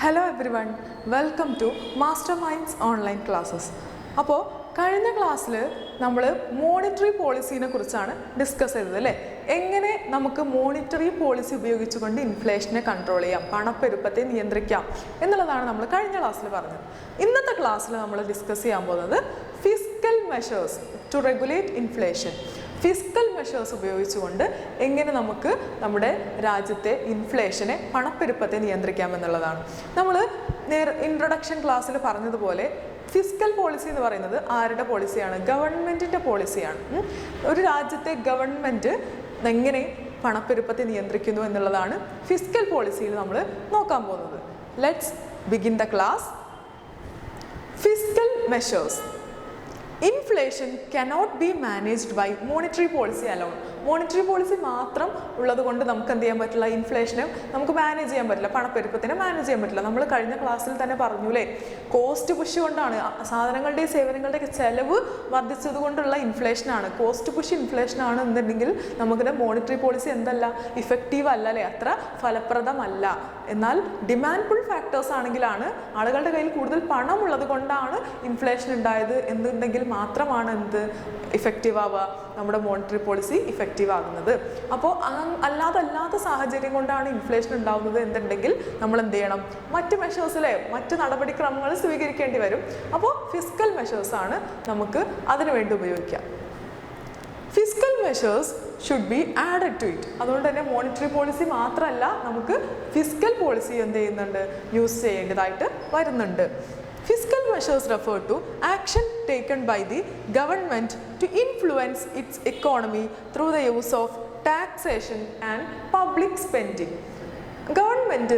Hello everyone, welcome to Masterminds Online Classes. അപ്പോൾ കഴിഞ്ഞ ക്ലാസ്സിൽ നമ്മൾ മോണിറ്ററി പോളിസിനെ കുറിച്ചാണ് ഡിസ്കസ് ചെയ്തത് അല്ലേ. എങ്ങനെ നമുക്ക് മോണിറ്ററി പോളിസി ഉപയോഗിച്ചുകൊണ്ട് ഇൻഫ്ലേഷനെ കൺട്രോൾ ചെയ്യാം, പണപ്പെരുപ്പത്തെ നിയന്ത്രിക്കാം എന്നുള്ളതാണ് നമ്മൾ കഴിഞ്ഞ ക്ലാസ്സിൽ പറഞ്ഞത്. ഇന്നത്തെ ക്ലാസ്സിൽ നമ്മൾ ഡിസ്കസ് ചെയ്യാൻ പോകുന്നത് fiscal measures to regulate inflation. Fiscal measures ഉപയോഗിച്ചുകൊണ്ട് എങ്ങനെ നമുക്ക് നമ്മുടെ രാജ്യത്തെ ഇൻഫ്ലേഷനെ, പണപ്പെരുപ്പത്തെ നിയന്ത്രിക്കാമെന്നുള്ളതാണ്. നമ്മൾ ഇൻട്രൊഡക്ഷൻ ക്ലാസ്സിൽ പറഞ്ഞതുപോലെ ഫിസ്ക്കൽ പോളിസി എന്ന് പറയുന്നത് ആരുടെ പോളിസിയാണ്? ഗവൺമെൻറ്റിൻ്റെ പോളിസിയാണ്. ഒരു രാജ്യത്തെ ഗവൺമെൻറ് എങ്ങനെ പണപ്പെരുപ്പത്തെ നിയന്ത്രിക്കുന്നു എന്നുള്ളതാണ് ഫിസ്ക്കൽ പോളിസിയിൽ നമ്മൾ നോക്കാൻ പോകുന്നത്. Let's begin the class. Fiscal measures. Inflation cannot be managed by monetary policy alone. Monetary policy മാത്രം ഉള്ളത് കൊണ്ട് നമുക്ക് എന്ത് ചെയ്യാൻ പറ്റില്ല? ഇൻഫ്ലേഷനെ നമുക്ക് മാനേജ് ചെയ്യാൻ പറ്റില്ല, പണപ്പെരുപ്പത്തിനെ മാനേജ് ചെയ്യാൻ പറ്റില്ല. നമ്മൾ കഴിഞ്ഞ ക്ലാസ്സിൽ തന്നെ പറഞ്ഞു അല്ലേ, കോസ്റ്റ് പുഷ് കൊണ്ടാണ്, സാധനങ്ങളുടെയും സേവനങ്ങളുടെയൊക്കെ ചെലവ് വർദ്ധിച്ചത് കൊണ്ടുള്ള ഇൻഫ്ലേഷനാണ്, കോസ്റ്റ് പുഷ് ഇൻഫ്ലേഷനാണ് എന്നുണ്ടെങ്കിൽ നമുക്ക് മോണിറ്ററി പോളിസി എന്തല്ല, ഇഫക്റ്റീവ് അല്ല അല്ലേ, അത്ര ഫലപ്രദമല്ല. എന്നാൽ ഡിമാൻഡ് പുൾ ഫാക്ടേഴ്സ് ആണെങ്കിലാണ്, ആളുകളുടെ കയ്യിൽ കൂടുതൽ പണം ഉള്ളത് കൊണ്ടാണ് ഇൻഫ്ലേഷൻ ഉണ്ടായത് എന്നുണ്ടെങ്കിൽ മാത്രമാണ് എന്ത് ഇഫക്റ്റീവ് ആവുക, നമ്മുടെ മോണിറ്ററി പോളിസി ഇഫക്റ്റീവ് ആകുന്നത്. അപ്പോൾ അല്ലാത്ത സാഹചര്യം കൊണ്ടാണ് ഇൻഫ്ലേഷൻ ഉണ്ടാകുന്നത് എന്നുണ്ടെങ്കിൽ നമ്മൾ എന്ത് ചെയ്യണം? മറ്റ് മെഷേഴ്സിലെ മറ്റ് നടപടിക്രമങ്ങൾ സ്വീകരിക്കേണ്ടി വരും. അപ്പോൾ ഫിസ്ക്കൽ മെഷേഴ്സാണ് നമുക്ക് അതിനുവേണ്ടി ഉപയോഗിക്കാം. Fiscal measures should be added to it. അതുകൊണ്ട് തന്നെ മോണിറ്ററി പോളിസി മാത്രമല്ല, നമുക്ക് ഫിസ്ക്കൽ പോളിസി എന്ത് ചെയ്യുന്നുണ്ട്, യൂസ് ചെയ്യേണ്ടതായിട്ട് വരുന്നുണ്ട്. Fiscal measures refer to action taken by the government to influence its economy through the use of taxation and public spending. Government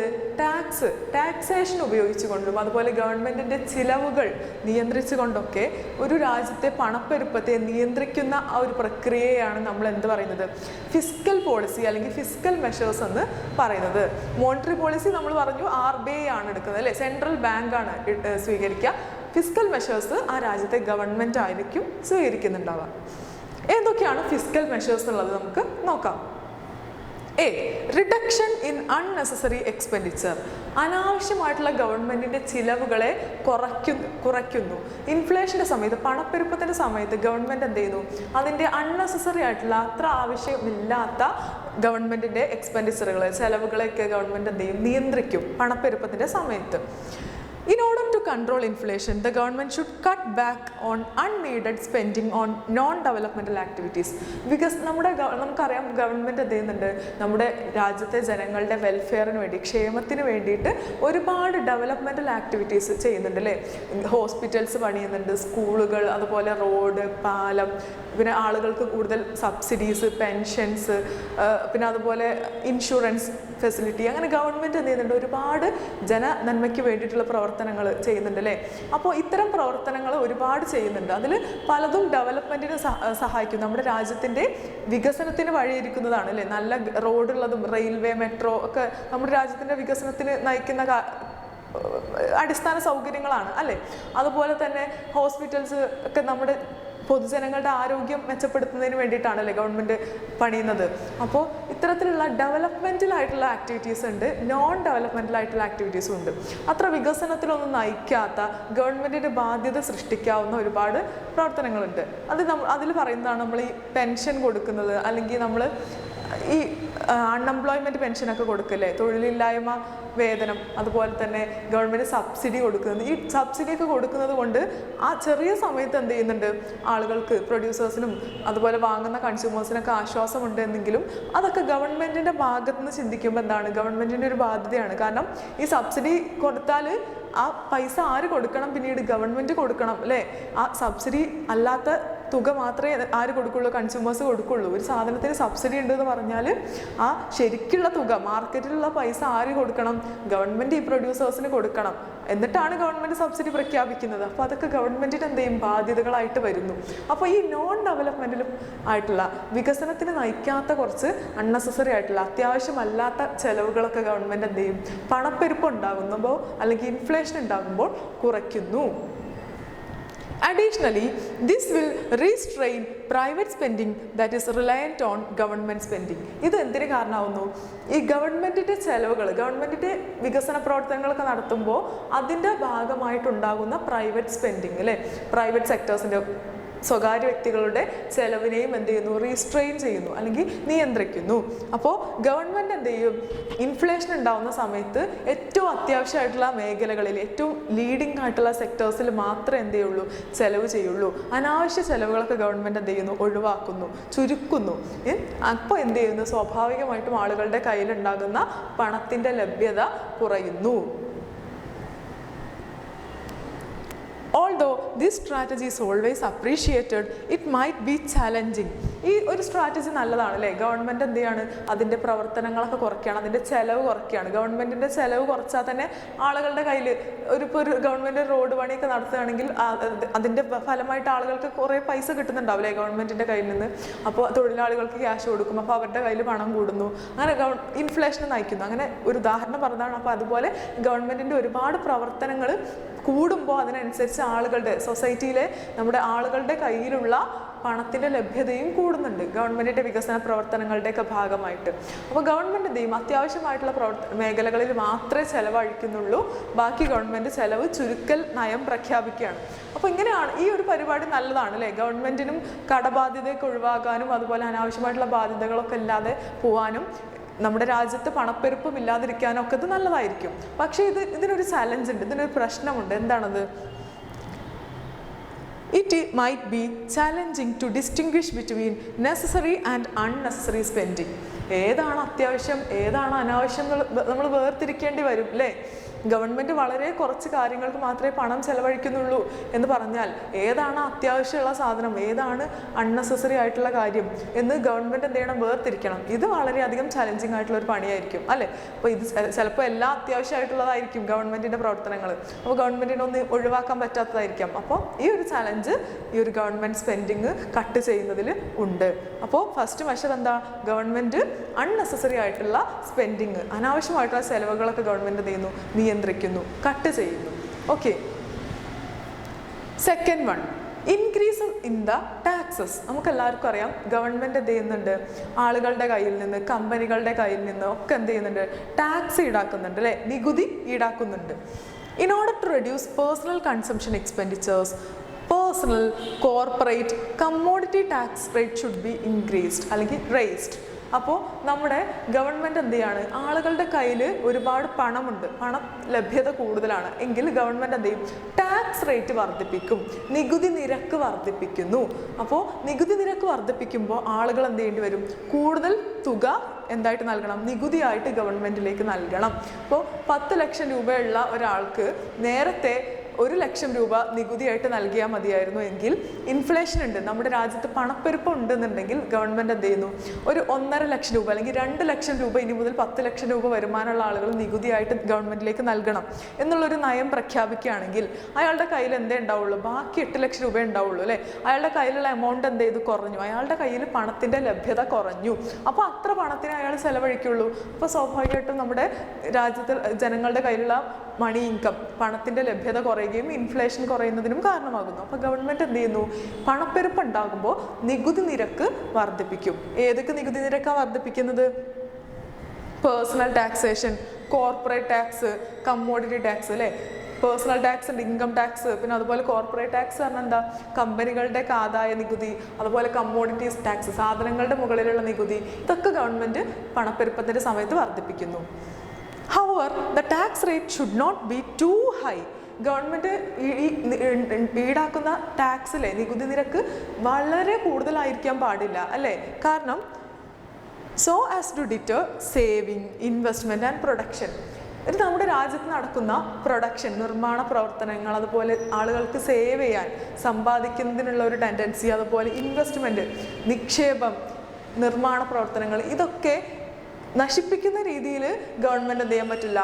taxation ഉപയോഗിച്ചുകൊണ്ടും അതുപോലെ ഗവൺമെൻറ്റിൻ്റെ ചിലവുകൾ നിയന്ത്രിച്ചുകൊണ്ടൊക്കെ ഒരു രാജ്യത്തെ പണപ്പെരുപ്പത്തെ നിയന്ത്രിക്കുന്ന ആ ഒരു പ്രക്രിയയാണ് നമ്മൾ എന്ത് പറയുന്നത്? ഫിസ്ക്കൽ പോളിസി അല്ലെങ്കിൽ ഫിസ്ക്കൽ മെഷേഴ്സ് എന്ന് പറയുന്നത്. മോണിറ്ററി പോളിസി നമ്മൾ പറഞ്ഞു RBI ആണ് എടുക്കുന്നത് അല്ലേ, സെൻട്രൽ ബാങ്കാണ് സ്വീകരിക്കുക. ഫിസ്ക്കൽ മെഷേഴ്സ് ആ രാജ്യത്തെ ഗവൺമെൻറ് ആയിരിക്കും സ്വീകരിക്കുന്നുണ്ടാവുക. എന്തൊക്കെയാണ് ഫിസ്ക്കൽ മെഷേഴ്സ് എന്നുള്ളത് നമുക്ക് നോക്കാം. Reduction in unnecessary expenditure. അനാവശ്യമായിട്ടുള്ള ഗവൺമെൻറ്റിൻ്റെ ചിലവുകളെ കുറയ്ക്കുന്നു. ഇൻഫ്ലേഷൻ്റെ സമയത്ത്, പണപ്പെരുപ്പത്തിൻ്റെ സമയത്ത് ഗവൺമെൻറ് എന്ത് ചെയ്യുന്നു? അതിൻ്റെ അൺനെസസറി ആയിട്ടുള്ള, അത്ര ആവശ്യമില്ലാത്ത ഗവൺമെൻറ്റിൻ്റെ എക്സ്പെൻഡിച്ചറുകൾ, ചിലവുകളെയൊക്കെ ഗവൺമെൻറ് എന്ത് ചെയ്യും? നിയന്ത്രിക്കും പണപ്പെരുപ്പത്തിൻ്റെ സമയത്ത്. In order to control inflation, the government should cut back on unneeded spending on non-developmental activities. Because നമുക്കറിയാം ഗവൺമെൻറ് എന്ത് ചെയ്യുന്നുണ്ട്? നമ്മുടെ രാജ്യത്തെ ജനങ്ങളുടെ വെൽഫെയറിന് വേണ്ടി, ക്ഷേമത്തിന് വേണ്ടിയിട്ട് ഒരുപാട് ഡെവലപ്മെൻറ്റൽ ആക്ടിവിറ്റീസ് ചെയ്യുന്നുണ്ട് അല്ലേ. ഹോസ്പിറ്റൽസ് പണിയുന്നുണ്ട്, സ്കൂളുകൾ, അതുപോലെ റോഡ്, പാലം, പിന്നെ ആളുകൾക്ക് കൂടുതൽ സബ്സിഡീസ്, പെൻഷൻസ്, പിന്നെ അതുപോലെ ഇൻഷുറൻസ് ഫെസിലിറ്റി, അങ്ങനെ ഗവൺമെൻറ് എന്ത് ചെയ്യുന്നുണ്ട്? ഒരുപാട് ജനനന്മയ്ക്ക് വേണ്ടിയിട്ടുള്ള പ്രവർത്തനങ്ങൾ ചെയ്യുന്നുണ്ട് അല്ലേ. അപ്പോൾ ഇത്തരം പ്രവർത്തനങ്ങൾ ഒരുപാട് ചെയ്യുന്നുണ്ട്. അതിൽ പലതും ഡെവലപ്മെൻറ്റിന് സഹായിക്കും, നമ്മുടെ രാജ്യത്തിൻ്റെ വികസനത്തിന് വഴിയൊരുക്കുന്നതാണ് അല്ലേ. നല്ല റോഡുള്ളതും റെയിൽവേ, മെട്രോ ഒക്കെ നമ്മുടെ രാജ്യത്തിൻ്റെ വികസനത്തിന് നയിക്കുന്ന അടിസ്ഥാന സൗകര്യങ്ങളാണ് അല്ലേ. അതുപോലെ തന്നെ ഹോസ്പിറ്റൽസ് ഒക്കെ നമ്മുടെ പൊതുജനങ്ങളുടെ ആരോഗ്യം മെച്ചപ്പെടുത്തുന്നതിന് വേണ്ടിയിട്ടാണല്ലേ ഗവൺമെൻറ് പണിയുന്നത്. അപ്പോൾ ഇത്തരത്തിലുള്ള ഡെവലപ്മെൻറ്റലായിട്ടുള്ള ആക്ടിവിറ്റീസ് ഉണ്ട്, നോൺ ഡെവലപ്മെൻറ്റലായിട്ടുള്ള ആക്ടിവിറ്റീസും ഉണ്ട്. അത്ര വികസനത്തിലൊന്നും നയിക്കാത്ത, ഗവൺമെൻറ്റിൻ്റെ ബാധ്യത സൃഷ്ടിക്കാവുന്ന ഒരുപാട് പ്രവർത്തനങ്ങളുണ്ട്. അതിൽ പറയുന്നതാണ് നമ്മൾ ഈ പെൻഷൻ കൊടുക്കുന്നത്, അല്ലെങ്കിൽ നമ്മൾ ഈ അൺഎംപ്ലോയ്മെൻറ്റ് പെൻഷനൊക്കെ കൊടുക്കില്ലേ, തൊഴിലില്ലായ്മ വേതനം, അതുപോലെ തന്നെ ഗവൺമെൻറ് സബ്സിഡി കൊടുക്കുന്നത്. ഈ സബ്സിഡിയൊക്കെ കൊടുക്കുന്നത് കൊണ്ട് ആ ചെറിയ സമയത്ത് എന്ത് ചെയ്യുന്നുണ്ട്? ആളുകൾക്ക്, പ്രൊഡ്യൂസേഴ്സിനും അതുപോലെ വാങ്ങുന്ന കൺസ്യൂമേഴ്സിനൊക്കെ ആശ്വാസമുണ്ട് എന്നെങ്കിലും അതൊക്കെ ഗവൺമെൻറ്റിൻ്റെ ഭാഗത്ത് നിന്ന് ചിന്തിക്കുമ്പോൾ എന്താണ്? ഗവൺമെൻറ്റിൻ്റെ ഒരു ബാധ്യതയാണ്. കാരണം ഈ സബ്സിഡി കൊടുത്താൽ ആ പൈസ ആര് കൊടുക്കണം? പിന്നീട് ഗവൺമെൻറ് കൊടുക്കണം അല്ലേ. ആ സബ്സിഡി അല്ലാത്ത തുക മാത്രമേ ആര് കൊടുക്കുള്ളൂ? കൺസ്യൂമേഴ്സ് കൊടുക്കുള്ളൂ. ഒരു സാധനത്തിന് സബ്സിഡി ഉണ്ടെന്ന് പറഞ്ഞാൽ ആ ശരിക്കുള്ള തുക, മാർക്കറ്റിലുള്ള പൈസ ആര് കൊടുക്കണം? ഗവൺമെൻറ് ഈ പ്രൊഡ്യൂസേഴ്സിന് കൊടുക്കണം. എന്നിട്ടാണ് ഗവൺമെൻറ് സബ്സിഡി പ്രഖ്യാപിക്കുന്നത്. അപ്പോൾ അതൊക്കെ ഗവൺമെൻറ്റിന് എന്ത് ചെയ്യും? ബാധ്യതകളായിട്ട് വരുന്നു. അപ്പോൾ ഈ നോൺ ഡെവലപ്മെൻറ്റിലും ആയിട്ടുള്ള, വികസനത്തിന് നയിക്കാത്ത കുറച്ച് അൺനെസസറി ആയിട്ടുള്ള, അത്യാവശ്യമല്ലാത്ത ചെലവുകളൊക്കെ ഗവൺമെൻറ് എന്ത് ചെയ്യും? പണപ്പെരുപ്പം ഉണ്ടാകുമ്പോൾ അല്ലെങ്കിൽ ഇൻഫ്ലേഷൻ ഉണ്ടാകുമ്പോൾ കുറയ്ക്കുന്നു. Additionally, this will restrain private spending that is reliant on government spending. ഇത് എന്തിനു കാരണമാവുന്നു? ഈ ഗവൺമെൻറ്റിൻ്റെ ചെലവുകൾ, ഗവൺമെൻറ്റിൻ്റെ വികസന പ്രവർത്തനങ്ങളൊക്കെ നടത്തുമ്പോൾ അതിൻ്റെ ഭാഗമായിട്ടുണ്ടാകുന്ന പ്രൈവറ്റ് സ്പെൻഡിങ് അല്ലേ, പ്രൈവറ്റ് സെക്ടേഴ്സിൻ്റെ സ്വകാര്യ വ്യക്തികളുടെ ചെലവിനെയും എന്ത് ചെയ്യുന്നു? റീസ്ട്രെയിൻ ചെയ്യുന്നു അല്ലെങ്കിൽ നിയന്ത്രിക്കുന്നു. അപ്പോൾ ഗവൺമെൻറ് എന്ത് ചെയ്യും? ഇൻഫ്ലേഷൻ ഉണ്ടാകുന്ന സമയത്ത് ഏറ്റവും അത്യാവശ്യമായിട്ടുള്ള മേഖലകളിൽ ഏറ്റവും ലീഡിംഗ് ആയിട്ടുള്ള സെക്ടേഴ്സിൽ മാത്രമേ എന്ത് ചെയ്യുള്ളൂ? ചെലവ് ചെയ്യുള്ളൂ. അനാവശ്യ ചെലവുകളൊക്കെ ഗവൺമെൻറ് എന്ത് ചെയ്യുന്നു? ഒഴിവാക്കുന്നു, ചുരുക്കുന്നു. അപ്പോൾ എന്ത് ചെയ്യുന്നു? സ്വാഭാവികമായിട്ടും ആളുകളുടെ കയ്യിലുണ്ടാകുന്ന പണത്തിൻ്റെ ലഭ്യത കുറയുന്നു. Although this strategy is always appreciated, it might be challenging. ഈ ഒരു സ്ട്രാറ്റജി നല്ലതാണ് അല്ലേ? ഗവൺമെൻറ് എന്ത് ചെയ്യാണ്? അതിൻ്റെ പ്രവർത്തനങ്ങളൊക്കെ കുറയ്ക്കുകയാണ്, അതിൻ്റെ ചിലവ് കുറയ്ക്കുകയാണ്. ഗവൺമെൻറ്റിൻ്റെ ചിലവ് കുറച്ചാൽ തന്നെ ആളുകളുടെ കയ്യിൽ ഇപ്പോൾ ഒരു ഗവൺമെൻറ് റോഡ് പണിയൊക്കെ നടത്തുകയാണെങ്കിൽ അതിൻ്റെ ഫലമായിട്ട് ആളുകൾക്ക് കുറേ പൈസ കിട്ടുന്നുണ്ടാവില്ലേ ഗവൺമെൻറ്റിൻ്റെ കയ്യിൽ നിന്ന്. അപ്പോൾ തൊഴിലാളികൾക്ക് ക്യാഷ് കൊടുക്കും, അപ്പോൾ അവരുടെ കയ്യിൽ പണം കൂടുന്നു, അങ്ങനെ ഇൻഫ്ലേഷനെ നയിക്കുന്നു. അങ്ങനെ ഒരു ഉദാഹരണം പറഞ്ഞതാണ്. അപ്പോൾ അതുപോലെ ഗവൺമെൻറ്റിൻ്റെ ഒരുപാട് പ്രവർത്തനങ്ങൾ കൂടുമ്പോൾ അതിനനുസരിച്ച് ആളുകളുടെ സൊസൈറ്റിയിലെ നമ്മുടെ ആളുകളുടെ കയ്യിലുള്ള പണത്തിൻ്റെ ലഭ്യതയും കൂടുന്നുണ്ട് ഗവൺമെൻറ്റിൻ്റെ വികസന പ്രവർത്തനങ്ങളുടെയൊക്കെ ഭാഗമായിട്ട്. അപ്പോൾ ഗവൺമെൻറ് എന്ത് ചെയ്യും? അത്യാവശ്യമായിട്ടുള്ള മേഖലകളിൽ മാത്രമേ ചിലവഴിക്കുന്നുള്ളൂ, ബാക്കി ഗവൺമെൻറ് ചിലവ് ചുരുക്കൽ നയം പ്രഖ്യാപിക്കുകയാണ്. അപ്പോൾ ഇങ്ങനെയാണ് ഈ ഒരു പരിപാടി നല്ലതാണ് അല്ലേ? ഗവൺമെൻറ്റിനും കടബാധ്യതയൊക്കെ ഒഴിവാക്കാനും അതുപോലെ അനാവശ്യമായിട്ടുള്ള ബാധ്യതകളൊക്കെ ഇല്ലാതെ പോകാനും നമ്മുടെ രാജ്യത്ത് പണപ്പെരുപ്പം ഇല്ലാതിരിക്കാനും ഒക്കെ ഇത് നല്ലതായിരിക്കും. പക്ഷേ ഇതിനൊരു ചലഞ്ച് ഉണ്ട്, ഇതിനൊരു പ്രശ്നമുണ്ട്. എന്താണത്? It might be challenging to distinguish between necessary and unnecessary spending. ഏതാണ് അത്യാവശ്യം ഏതാണ് അനാവശ്യം നമ്മൾ വേർതിരിക്കേണ്ടി വരും അല്ലേ? ഗവൺമെൻറ് വളരെ കുറച്ച് കാര്യങ്ങൾക്ക് മാത്രമേ പണം ചെലവഴിക്കുന്നുള്ളൂ എന്ന് പറഞ്ഞാൽ ഏതാണ് അത്യാവശ്യമുള്ള സാധനം, ഏതാണ് അൺനെസസറി ആയിട്ടുള്ള കാര്യം എന്ന് ഗവൺമെൻറ് എന്ത് ചെയ്യണം? വേർതിരിക്കണം. ഇത് വളരെയധികം ചലഞ്ചിങ് ആയിട്ടുള്ള ഒരു പണിയായിരിക്കും അല്ലേ? അപ്പോൾ ഇത് ചിലപ്പോൾ എല്ലാം അത്യാവശ്യമായിട്ടുള്ളതായിരിക്കും ഗവൺമെൻറ്റിൻ്റെ പ്രവർത്തനങ്ങൾ, അപ്പോൾ ഗവൺമെൻറ്റിനൊന്ന് ഒഴിവാക്കാൻ പറ്റാത്തതായിരിക്കാം. അപ്പോൾ ഈ ഒരു ചലഞ്ച് ഈ ഒരു ഗവൺമെൻറ് സ്പെൻഡിങ് കട്ട് ചെയ്യുന്നതിൽ ഉണ്ട്. അപ്പോൾ ഫസ്റ്റ് മെഷർ എന്താ? ഗവൺമെൻറ് അൺനെസസറി ആയിട്ടുള്ള സ്പെൻഡിങ്, അനാവശ്യമായിട്ടുള്ള ചെലവുകളൊക്കെ ഗവൺമെൻറ് എന്ത് ചെയ്യുന്നു? നിയന്ത്രിക്കുന്നു, കട്ട് ചെയ്യുന്നു. Okay, second one, increase in the taxes. നമുക്കെല്ലാവർക്കും അറിയാം ഗവൺമെൻറ് എന്ത് ചെയ്യുന്നുണ്ട്? ആളുകളുടെ കയ്യിൽ നിന്ന്, കമ്പനികളുടെ കയ്യിൽ നിന്ന് ഒക്കെ എന്ത് ചെയ്യുന്നുണ്ട്? ടാക്സ് ഈടാക്കുന്നുണ്ട് അല്ലേ? നികുതി ഈടാക്കുന്നുണ്ട്. In order to reduce personal consumption expenditures, personal, corporate, commodity tax rate should be increased അല്ലെങ്കിൽ റേസ്ഡ്. അപ്പോൾ നമ്മുടെ ഗവൺമെൻറ് എന്ത് ചെയ്യാണ്? ആളുകളുടെ കയ്യിൽ ഒരുപാട് പണമുണ്ട്, പണം ലഭ്യത കൂടുതലാണ് എങ്കിൽ ഗവൺമെൻറ് എന്ത് ചെയ്യും? ടാക്സ് റേറ്റ് വർദ്ധിപ്പിക്കും, നികുതി നിരക്ക് വർദ്ധിപ്പിക്കുന്നു. അപ്പോൾ നികുതി നിരക്ക് വർദ്ധിപ്പിക്കുമ്പോൾ ആളുകൾ എന്ത് ചെയ്യേണ്ടി വരും? കൂടുതൽ തുക എന്തായിട്ട് നൽകണം? നികുതിയായിട്ട് ഗവൺമെൻറ്റിലേക്ക് നൽകണം. അപ്പോൾ 10 ലക്ഷം രൂപയുള്ള ഒരാൾക്ക് നേരത്തെ 1 ലക്ഷം രൂപ നികുതിയായിട്ട് നൽകിയാൽ മതിയായിരുന്നു എങ്കിൽ ഇൻഫ്ലേഷൻ ഉണ്ട്, നമ്മുടെ രാജ്യത്ത് പണപ്പെരുപ്പം ഉണ്ടെന്നുണ്ടെങ്കിൽ ഗവൺമെൻറ് എന്ത് ചെയ്യുന്നു? ഒരു 1.5 ലക്ഷം രൂപ അല്ലെങ്കിൽ 2 ലക്ഷം രൂപ ഇനി മുതൽ 10 ലക്ഷം രൂപ വരുമാനമുള്ള ആളുകൾ നികുതിയായിട്ട് ഗവൺമെൻറ്റിലേക്ക് നൽകണം എന്നുള്ളൊരു നയം പ്രഖ്യാപിക്കുകയാണെങ്കിൽ അയാളുടെ കയ്യിൽ എന്തേ ഉണ്ടാവുള്ളൂ? ബാക്കി 8 ലക്ഷം രൂപ ഉണ്ടാവുള്ളൂ അല്ലേ? അയാളുടെ കയ്യിലുള്ള എമൗണ്ട് എന്ത് ചെയ്തു? കുറഞ്ഞു. അയാളുടെ കയ്യിൽ പണത്തിൻ്റെ ലഭ്യത കുറഞ്ഞു. അപ്പോൾ അത്ര പണത്തിന് അയാൾ ചെലവഴിക്കുള്ളൂ. അപ്പോൾ സ്വാഭാവികമായിട്ടും നമ്മുടെ രാജ്യത്തിൽ ജനങ്ങളുടെ കയ്യിലുള്ള മണി ഇൻകം, പണത്തിൻ്റെ ലഭ്യത കുറയുകയും ഇൻഫ്ലേഷൻ കുറയുന്നതിനും കാരണമാകുന്നു. അപ്പോൾ ഗവൺമെൻറ് എന്ത് ചെയ്യുന്നു? പണപ്പെരുപ്പം ഉണ്ടാകുമ്പോൾ നികുതി നിരക്ക് വർദ്ധിപ്പിക്കും. ഏതൊക്കെ നികുതി നിരക്കാണ് വർദ്ധിപ്പിക്കുന്നത്? Personal taxation, corporate tax, commodity tax അല്ലേ? പേഴ്സണൽ ടാക്സ് ഉണ്ട്, ഇൻകം ടാക്സ്, പിന്നെ അതുപോലെ കോർപ്പറേറ്റ് ടാക്സ് പറഞ്ഞാൽ എന്താ? കമ്പനികളുടെ ആദായ നികുതി, അതുപോലെ കമ്മോഡിറ്റീസ് ടാക്സ്, സാധനങ്ങളുടെ മുകളിലുള്ള നികുതി, ഇതൊക്കെ ഗവൺമെൻറ് പണപ്പെരുപ്പത്തിൻ്റെ സമയത്ത് വർദ്ധിപ്പിക്കുന്നു. However, the tax rate should not be too high. Government ഈടാക്കുന്ന ടാക്സിലെ നികുതി നിരക്ക് വളരെ കൂടുതലായിരിക്കാൻ പാടില്ല അല്ലേ? കാരണം so as to deter saving, investment and production. ഇത് നമ്മുടെ രാജ്യത്ത് നടക്കുന്ന പ്രൊഡക്ഷൻ, നിർമ്മാണ പ്രവർത്തനങ്ങൾ, അതുപോലെ ആളുകൾക്ക് സേവ് ചെയ്യാൻ, സമ്പാദിക്കുന്നതിനുള്ള ഒരു ടെൻഡൻസി, അതുപോലെ ഇൻവെസ്റ്റ്മെൻറ്റ്, നിക്ഷേപം, നിർമ്മാണ പ്രവർത്തനങ്ങൾ, ഇതൊക്കെ നശിപ്പിക്കുന്ന രീതിയിൽ ഗവൺമെൻറ് എന്ത് ചെയ്യാൻ പറ്റില്ല?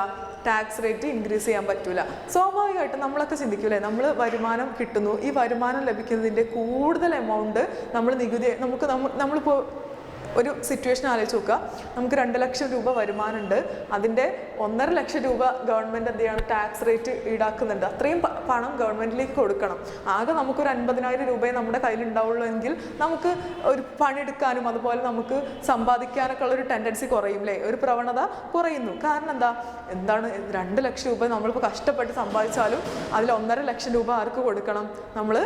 ടാക്സ് റേറ്റ് ഇൻക്രീസ് ചെയ്യാൻ പറ്റില്ല. സ്വാഭാവികമായിട്ടും നമ്മളൊക്കെ ചിന്തിക്കൂലേ, നമ്മൾ വരുമാനം കിട്ടുന്നു, ഈ വരുമാനം ലഭിക്കുന്നതിൻ്റെ കൂടുതൽ എമൗണ്ട് നമ്മൾ നികുതി നമ്മളിപ്പോൾ ഒരു സിറ്റുവേഷൻ ആലോചിച്ച് നോക്കുക. നമുക്ക് 2 ലക്ഷം രൂപ വരുമാനമുണ്ട്, അതിൻ്റെ 1.5 ലക്ഷം രൂപ ഗവൺമെൻറ് എന്ത് ചെയ്യണം, ടാക്സ് റേറ്റ് ഈടാക്കുന്നുണ്ട്. അത്രയും പണം ഗവൺമെൻറ്റിലേക്ക് കൊടുക്കണം. ആകെ നമുക്കൊരു 50,000 രൂപയെ നമ്മുടെ കയ്യിൽ ഉണ്ടാവുള്ളൂ എങ്കിൽ നമുക്ക് ഒരു പണിയെടുക്കാനും അതുപോലെ നമുക്ക് സമ്പാദിക്കാനൊക്കെ ഉള്ളൊരു ടെൻഡൻസി കുറയും അല്ലേ, ഒരു പ്രവണത കുറയുന്നു. കാരണം എന്താണ് 2 ലക്ഷം രൂപ നമ്മളിപ്പോൾ കഷ്ടപ്പെട്ട് സമ്പാദിച്ചാലും അതിൽ 1.5 ലക്ഷം രൂപ ആർക്ക് കൊടുക്കണം, നമ്മൾ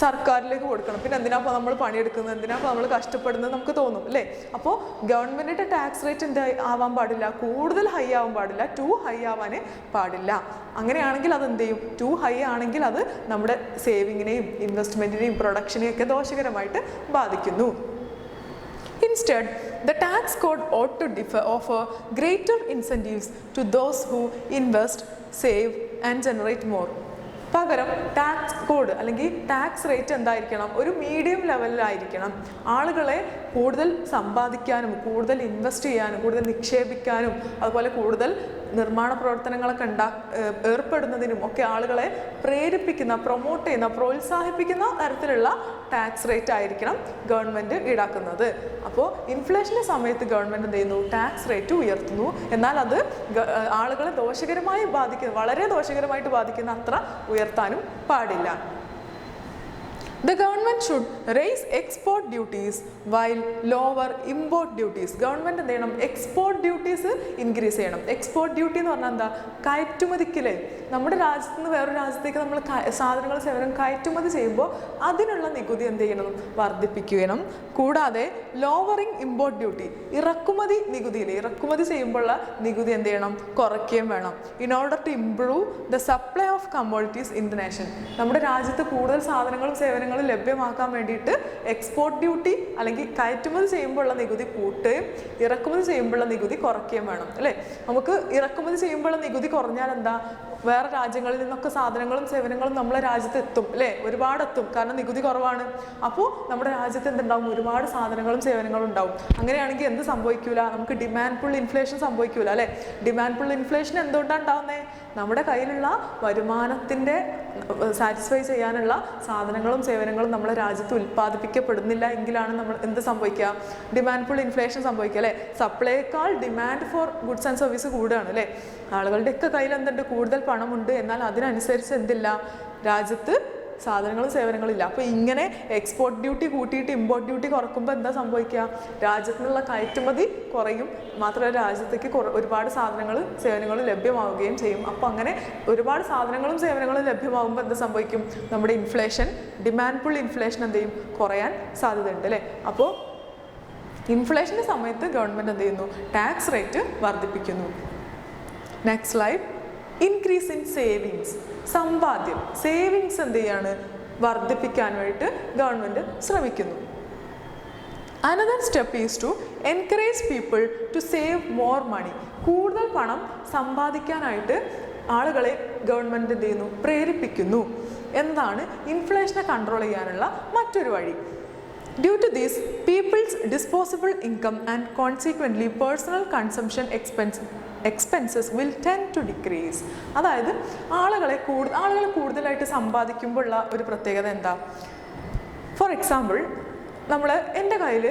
സർക്കാരിലേക്ക് കൊടുക്കണം. പിന്നെ എന്തിനാപ്പോൾ നമ്മൾ പണിയെടുക്കുന്നത്, എന്തിനാപ്പോൾ നമ്മൾ കഷ്ടപ്പെടുന്നത് നമുക്ക് തോന്നും അല്ലേ. അപ്പോൾ ഗവൺമെൻറ്റിൻ്റെ ടാക്സ് റേറ്റ് എന്താ ആവാൻ പാടില്ല, കൂടുതൽ ഹൈ ആവാൻ പാടില്ല, ടു ഹൈ ആവാൻ പാടില്ല. അങ്ങനെയാണെങ്കിൽ അത് എന്ത് ചെയ്യും, ടു ഹൈ ആണെങ്കിൽ അത് നമ്മുടെ സേവിങ്ങിനെയും ഇൻവെസ്റ്റ്മെൻറ്റിനെയും പ്രൊഡക്ഷനെയും ഒക്കെ ദോഷകരമായിട്ട് ബാധിക്കുന്നു. Instead, the tax code ought to offer greater incentives to those who invest, save and generate more. പകരം ടാക്സ് കോഡ് അല്ലെങ്കിൽ ടാക്സ് റേറ്റ് എന്തായിരിക്കണം, ഒരു മീഡിയം ലെവലിലായിരിക്കണം. ആളുകളെ കൂടുതൽ സമ്പാദിക്കാനും കൂടുതൽ ഇൻവെസ്റ്റ് ചെയ്യാനും കൂടുതൽ നിക്ഷേപിക്കാനും അതുപോലെ കൂടുതൽ നിർമ്മാണ പ്രവർത്തനങ്ങളൊക്കെ ഏർപ്പെടുന്നതിനും ഒക്കെ ആളുകളെ പ്രേരിപ്പിക്കുന്ന, പ്രൊമോട്ട് ചെയ്യുന്ന, പ്രോത്സാഹിപ്പിക്കുന്ന തരത്തിലുള്ള ടാക്സ് റേറ്റ് ആയിരിക്കണം ഗവൺമെൻറ് ഈടാക്കുന്നത്. അപ്പോൾ ഇൻഫ്ലേഷൻ്റെ സമയത്ത് ഗവൺമെൻറ് എന്ത് ചെയ്യുന്നു, ടാക്സ് റേറ്റ് ഉയർത്തുന്നു. എന്നാൽ അത് ആളുകളെ ദോഷകരമായി ബാധിക്കുന്ന, വളരെ ദോഷകരമായിട്ട് ബാധിക്കുന്ന അത്ര ഉയർത്താനും പാടില്ല. The government should raise export duties while lower import duties. Government എന്ത് ചെയ്യണം, എക്സ്പോർട്ട് ഡ്യൂട്ടീസ് ഇൻക്രീസ് ചെയ്യണം. എക്സ്പോർട്ട് ഡ്യൂട്ടി എന്ന് പറഞ്ഞാൽ എന്താ, കയറ്റുമതിക്കില്ലേ, നമ്മുടെ രാജ്യത്ത് നിന്ന് വേറൊരു രാജ്യത്തേക്ക് നമ്മൾ സാധനങ്ങൾ സേവനം കയറ്റുമതി ചെയ്യുമ്പോൾ അതിനുള്ള നികുതി എന്ത് ചെയ്യണം, വർദ്ധിപ്പിക്കണം. കൂടാതെ ലോവറിങ് ഇമ്പോർട്ട് ഡ്യൂട്ടി, ഇറക്കുമതി നികുതിയില്ലേ, ഇറക്കുമതി ചെയ്യുമ്പോഴുള്ള നികുതി എന്ത് ചെയ്യണം, കുറയ്ക്കുകയും വേണം. In order to improve the supply of commodities in the nation. നമ്മുടെ രാജ്യത്ത് കൂടുതൽ സാധനങ്ങളും സേവനങ്ങളും ലഭ്യമാക്കാൻ വേണ്ടിയിട്ട് എക്സ്പോർട്ട് ഡ്യൂട്ടി അല്ലെങ്കിൽ കയറ്റുമതി ചെയ്യുമ്പോഴുള്ള നികുതി കൂട്ടുകയും ഇറക്കുമതി ചെയ്യുമ്പോഴുള്ള നികുതി കുറയ്ക്കുകയും വേണം അല്ലേ. നമുക്ക് ഇറക്കുമതി ചെയ്യുമ്പോഴുള്ള നികുതി കുറഞ്ഞാൽ എന്താ, വേറെ രാജ്യങ്ങളിൽ നിന്നൊക്കെ സാധനങ്ങളും സേവനങ്ങളും നമ്മളെ രാജ്യത്ത് എത്തും അല്ലേ, ഒരുപാട് എത്തും, കാരണം നികുതി കുറവാണ്. അപ്പോൾ നമ്മുടെ രാജ്യത്ത് എന്തുണ്ടാവും, ഒരുപാട് സാധനങ്ങളും സേവനങ്ങളും ഉണ്ടാവും. അങ്ങനെയാണെങ്കിൽ എന്ത് സംഭവിക്കൂല, നമുക്ക് ഡിമാൻഡ് പുൾ ഇൻഫ്ലേഷൻ സംഭവിക്കൂല അല്ലേ. ഡിമാൻഡ് പുൾ ഇൻഫ്ലേഷൻ എന്തുകൊണ്ടാണ് ഉണ്ടാവുന്നത്, നമ്മുടെ കയ്യിലുള്ള വരുമാനത്തിൻ്റെ സാറ്റിസ്ഫൈ ചെയ്യാനുള്ള സാധനങ്ങളും സേവനങ്ങളും നമ്മുടെ രാജ്യത്ത് ഉൽപ്പാദിപ്പിക്കപ്പെടുന്നില്ല എങ്കിലാണ് നമ്മൾ എന്ത് സംഭവിക്കുക, ഡിമാൻഡ് പുൾ ഇൻഫ്ലേഷൻ സംഭവിക്കുക അല്ലേ. സപ്ലൈയേക്കാൾ demand for goods and service കൂടുകയാണ് അല്ലേ. ആളുകളുടെയൊക്കെ കയ്യിൽ എന്തുണ്ട്, കൂടുതൽ പണമുണ്ട്, എന്നാൽ അതിനനുസരിച്ച് എന്തില്ല, രാജ്യത്ത് സാധനങ്ങളും സേവനങ്ങളും ഇല്ല. അപ്പോൾ ഇങ്ങനെ എക്സ്പോർട്ട് ഡ്യൂട്ടി കൂട്ടിയിട്ട് ഇമ്പോർട്ട് ഡ്യൂട്ടി കുറക്കുമ്പോൾ എന്താ സംഭവിക്കുക, രാജ്യത്തു നിന്നുള്ള കയറ്റുമതി കുറയും, മാത്രമല്ല രാജ്യത്തേക്ക് ഒരുപാട് സാധനങ്ങളും സേവനങ്ങളും ലഭ്യമാവുകയും ചെയ്യും. അപ്പോൾ അങ്ങനെ ഒരുപാട് സാധനങ്ങളും സേവനങ്ങളും ലഭ്യമാകുമ്പോൾ എന്താ സംഭവിക്കും, നമ്മുടെ ഇൻഫ്ലേഷൻ, ഡിമാൻഡ് പുൾ ഇൻഫ്ലേഷൻ എന്ത് ചെയ്യും, കുറയാൻ സാധ്യതയുണ്ട് അല്ലേ. അപ്പോൾ ഇൻഫ്ലേഷൻ്റെ സമയത്ത് ഗവൺമെൻറ് എന്ത് ചെയ്യുന്നു, ടാക്സ് റേറ്റ് വർദ്ധിപ്പിക്കുന്നു. Next slide. Increase in savings, സമ്പാദ്യം, സേവിങ്സ് എന്ത് ചെയ്യാണ്, വർദ്ധിപ്പിക്കാൻ വേണ്ടിയിട്ട് ഗവൺമെൻറ് ശ്രമിക്കുന്നു. Another step is to encourage people to save more money. കൂടുതൽ പണം സമ്പാദിക്കാനായിട്ട് ആളുകളെ ഗവൺമെൻറ് എന്ത് ചെയ്യുന്നു, പ്രേരിപ്പിക്കുന്നു. എന്താണ് ഇൻഫ്ലേഷനെ കൺട്രോൾ ചെയ്യാനുള്ള മറ്റൊരു വഴി. Due to this, people's disposable income and consequently personal consumption expenses will tend to decrease. അതായത് ആളുകൾ കൂടുതലായിട്ട് സമ്പാദിക്കുമ്പോഴുള്ള ഒരു പ്രത്യേകത എന്താ, ഫോർ എക്സാമ്പിൾ എൻ്റെ കയ്യിൽ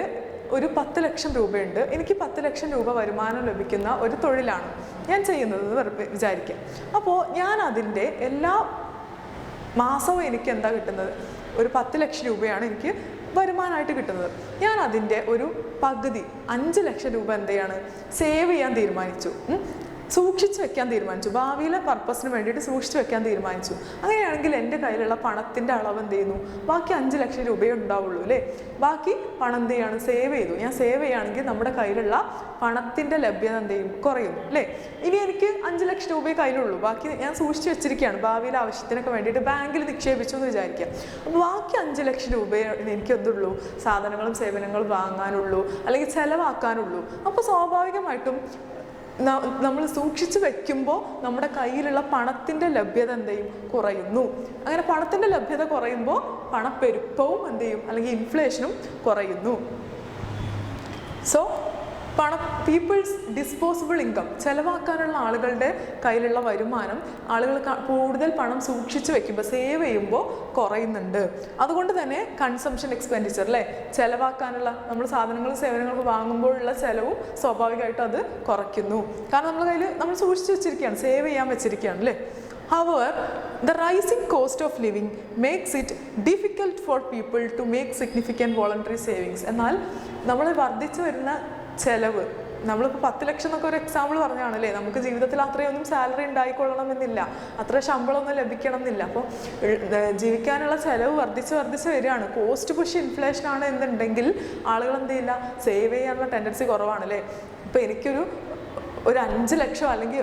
ഒരു 10 ലക്ഷം രൂപയുണ്ട്, എനിക്ക് 10 ലക്ഷം രൂപ വരുമാനം ലഭിക്കുന്ന ഒരു തൊഴിലാണ് ഞാൻ ചെയ്യുന്നത് വിചാരിക്കാം. അപ്പോൾ ഞാൻ അതിൻ്റെ എല്ലാ മാസവും എനിക്ക് എന്താ കിട്ടുന്നത്, ഒരു 10 ലക്ഷം രൂപയാണ് എനിക്ക് വരുമാനമായിട്ട് കിട്ടുന്നത്. ഞാൻ അതിൻ്റെ ഒരു പകുതി 5 ലക്ഷം രൂപ എന്ത് ചെയ്യാണ്, സേവ് ചെയ്യാൻ തീരുമാനിച്ചു, സൂക്ഷിച്ച് വെക്കാൻ തീരുമാനിച്ചു, ഭാവിയിലെ പർപ്പസിന് വേണ്ടിയിട്ട് സൂക്ഷിച്ച് വെക്കാൻ തീരുമാനിച്ചു. അങ്ങനെയാണെങ്കിൽ എൻ്റെ കയ്യിലുള്ള പണത്തിൻ്റെ അളവ് എന്ത് ചെയ്യുന്നു, ബാക്കി 5 ലക്ഷം രൂപയേ ഉണ്ടാവുള്ളൂ അല്ലേ. ബാക്കി പണം എന്ത് ചെയ്യാണ്, സേവ് ചെയ്തു. ഞാൻ സേവ് ചെയ്യുകയാണെങ്കിൽ നമ്മുടെ കയ്യിലുള്ള പണത്തിൻ്റെ ലഭ്യത എന്ത് ചെയ്യും, കുറയുന്നു അല്ലേ. ഇനി എനിക്ക് 5 ലക്ഷം രൂപയെ കയ്യിലുള്ളൂ, ബാക്കി ഞാൻ സൂക്ഷിച്ച് വെച്ചിരിക്കുകയാണ്, ഭാവിയിലെ ആവശ്യത്തിനൊക്കെ വേണ്ടിയിട്ട് ബാങ്കിൽ നിക്ഷേപിച്ചു എന്ന് വിചാരിക്കുക. അപ്പോൾ ബാക്കി 5 ലക്ഷം രൂപയെ എനിക്ക് എന്തുള്ളൂ, സാധനങ്ങളും സേവനങ്ങളും വാങ്ങാനുള്ളൂ അല്ലെങ്കിൽ ചിലവാക്കാനുള്ളൂ. അപ്പോൾ സ്വാഭാവികമായിട്ടും നമ്മൾ സൂക്ഷിച്ച് വെക്കുമ്പോൾ നമ്മുടെ കയ്യിലുള്ള പണത്തിൻ്റെ ലഭ്യത എന്ത് ചെയ്യും, കുറയുന്നു. അങ്ങനെ പണത്തിൻ്റെ ലഭ്യത കുറയുമ്പോൾ പണപ്പെരുപ്പവും എന്ത് ചെയ്യും, അല്ലെങ്കിൽ ഇൻഫ്ലേഷനും കുറയുന്നു. സോ പീപ്പിൾസ് ഡിസ്പോസിബിൾ ഇൻകം, ചിലവാക്കാനുള്ള ആളുകളുടെ കയ്യിലുള്ള വരുമാനം ആളുകൾ കൂടുതൽ പണം സൂക്ഷിച്ചു വെക്കുമ്പോൾ, സേവ് ചെയ്യുമ്പോൾ കുറയുന്നുണ്ട്. അതുകൊണ്ട് തന്നെ കൺസംഷൻ എക്സ്പെൻഡിച്ചർ അല്ലേ, ചിലവാക്കാനുള്ള നമ്മൾ സാധനങ്ങളും സേവനങ്ങളും വാങ്ങുമ്പോഴുള്ള ചിലവും സ്വാഭാവികമായിട്ടും അത് കുറയ്ക്കുന്നു. കാരണം നമ്മുടെ കയ്യിൽ നമ്മൾ സൂക്ഷിച്ചു വെച്ചിരിക്കുകയാണ്, സേവ് ചെയ്യാൻ വെച്ചിരിക്കുകയാണ് അല്ലേ. However, the rising cost of living makes it difficult for people to make significant voluntary savings. എന്നാൽ നമ്മൾ വർദ്ധിച്ചു വരുന്ന ചെലവ്, നമ്മളിപ്പോൾ 10 ലക്ഷം എന്നൊക്കെ ഒരു എക്സാമ്പിൾ പറഞ്ഞാണല്ലേ, നമുക്ക് ജീവിതത്തിൽ അത്രയൊന്നും സാലറി ഉണ്ടായിക്കൊള്ളണമെന്നില്ല, അത്ര ശമ്പളമൊന്നും ലഭിക്കണം എന്നില്ല. അപ്പോൾ ജീവിക്കാനുള്ള ചിലവ് വർദ്ധിച്ച് വരികയാണ്. കോസ്റ്റ് പുഷ് ഇൻഫ്ലേഷനാണ് എന്നുണ്ടെങ്കിൽ ആളുകൾ എന്ത് ചെയ്യില്ല, സേവ് ചെയ്യാനുള്ള ടെൻഡൻസി കുറവാണല്ലേ. ഇപ്പോൾ എനിക്കൊരു 5 ലക്ഷം അല്ലെങ്കിൽ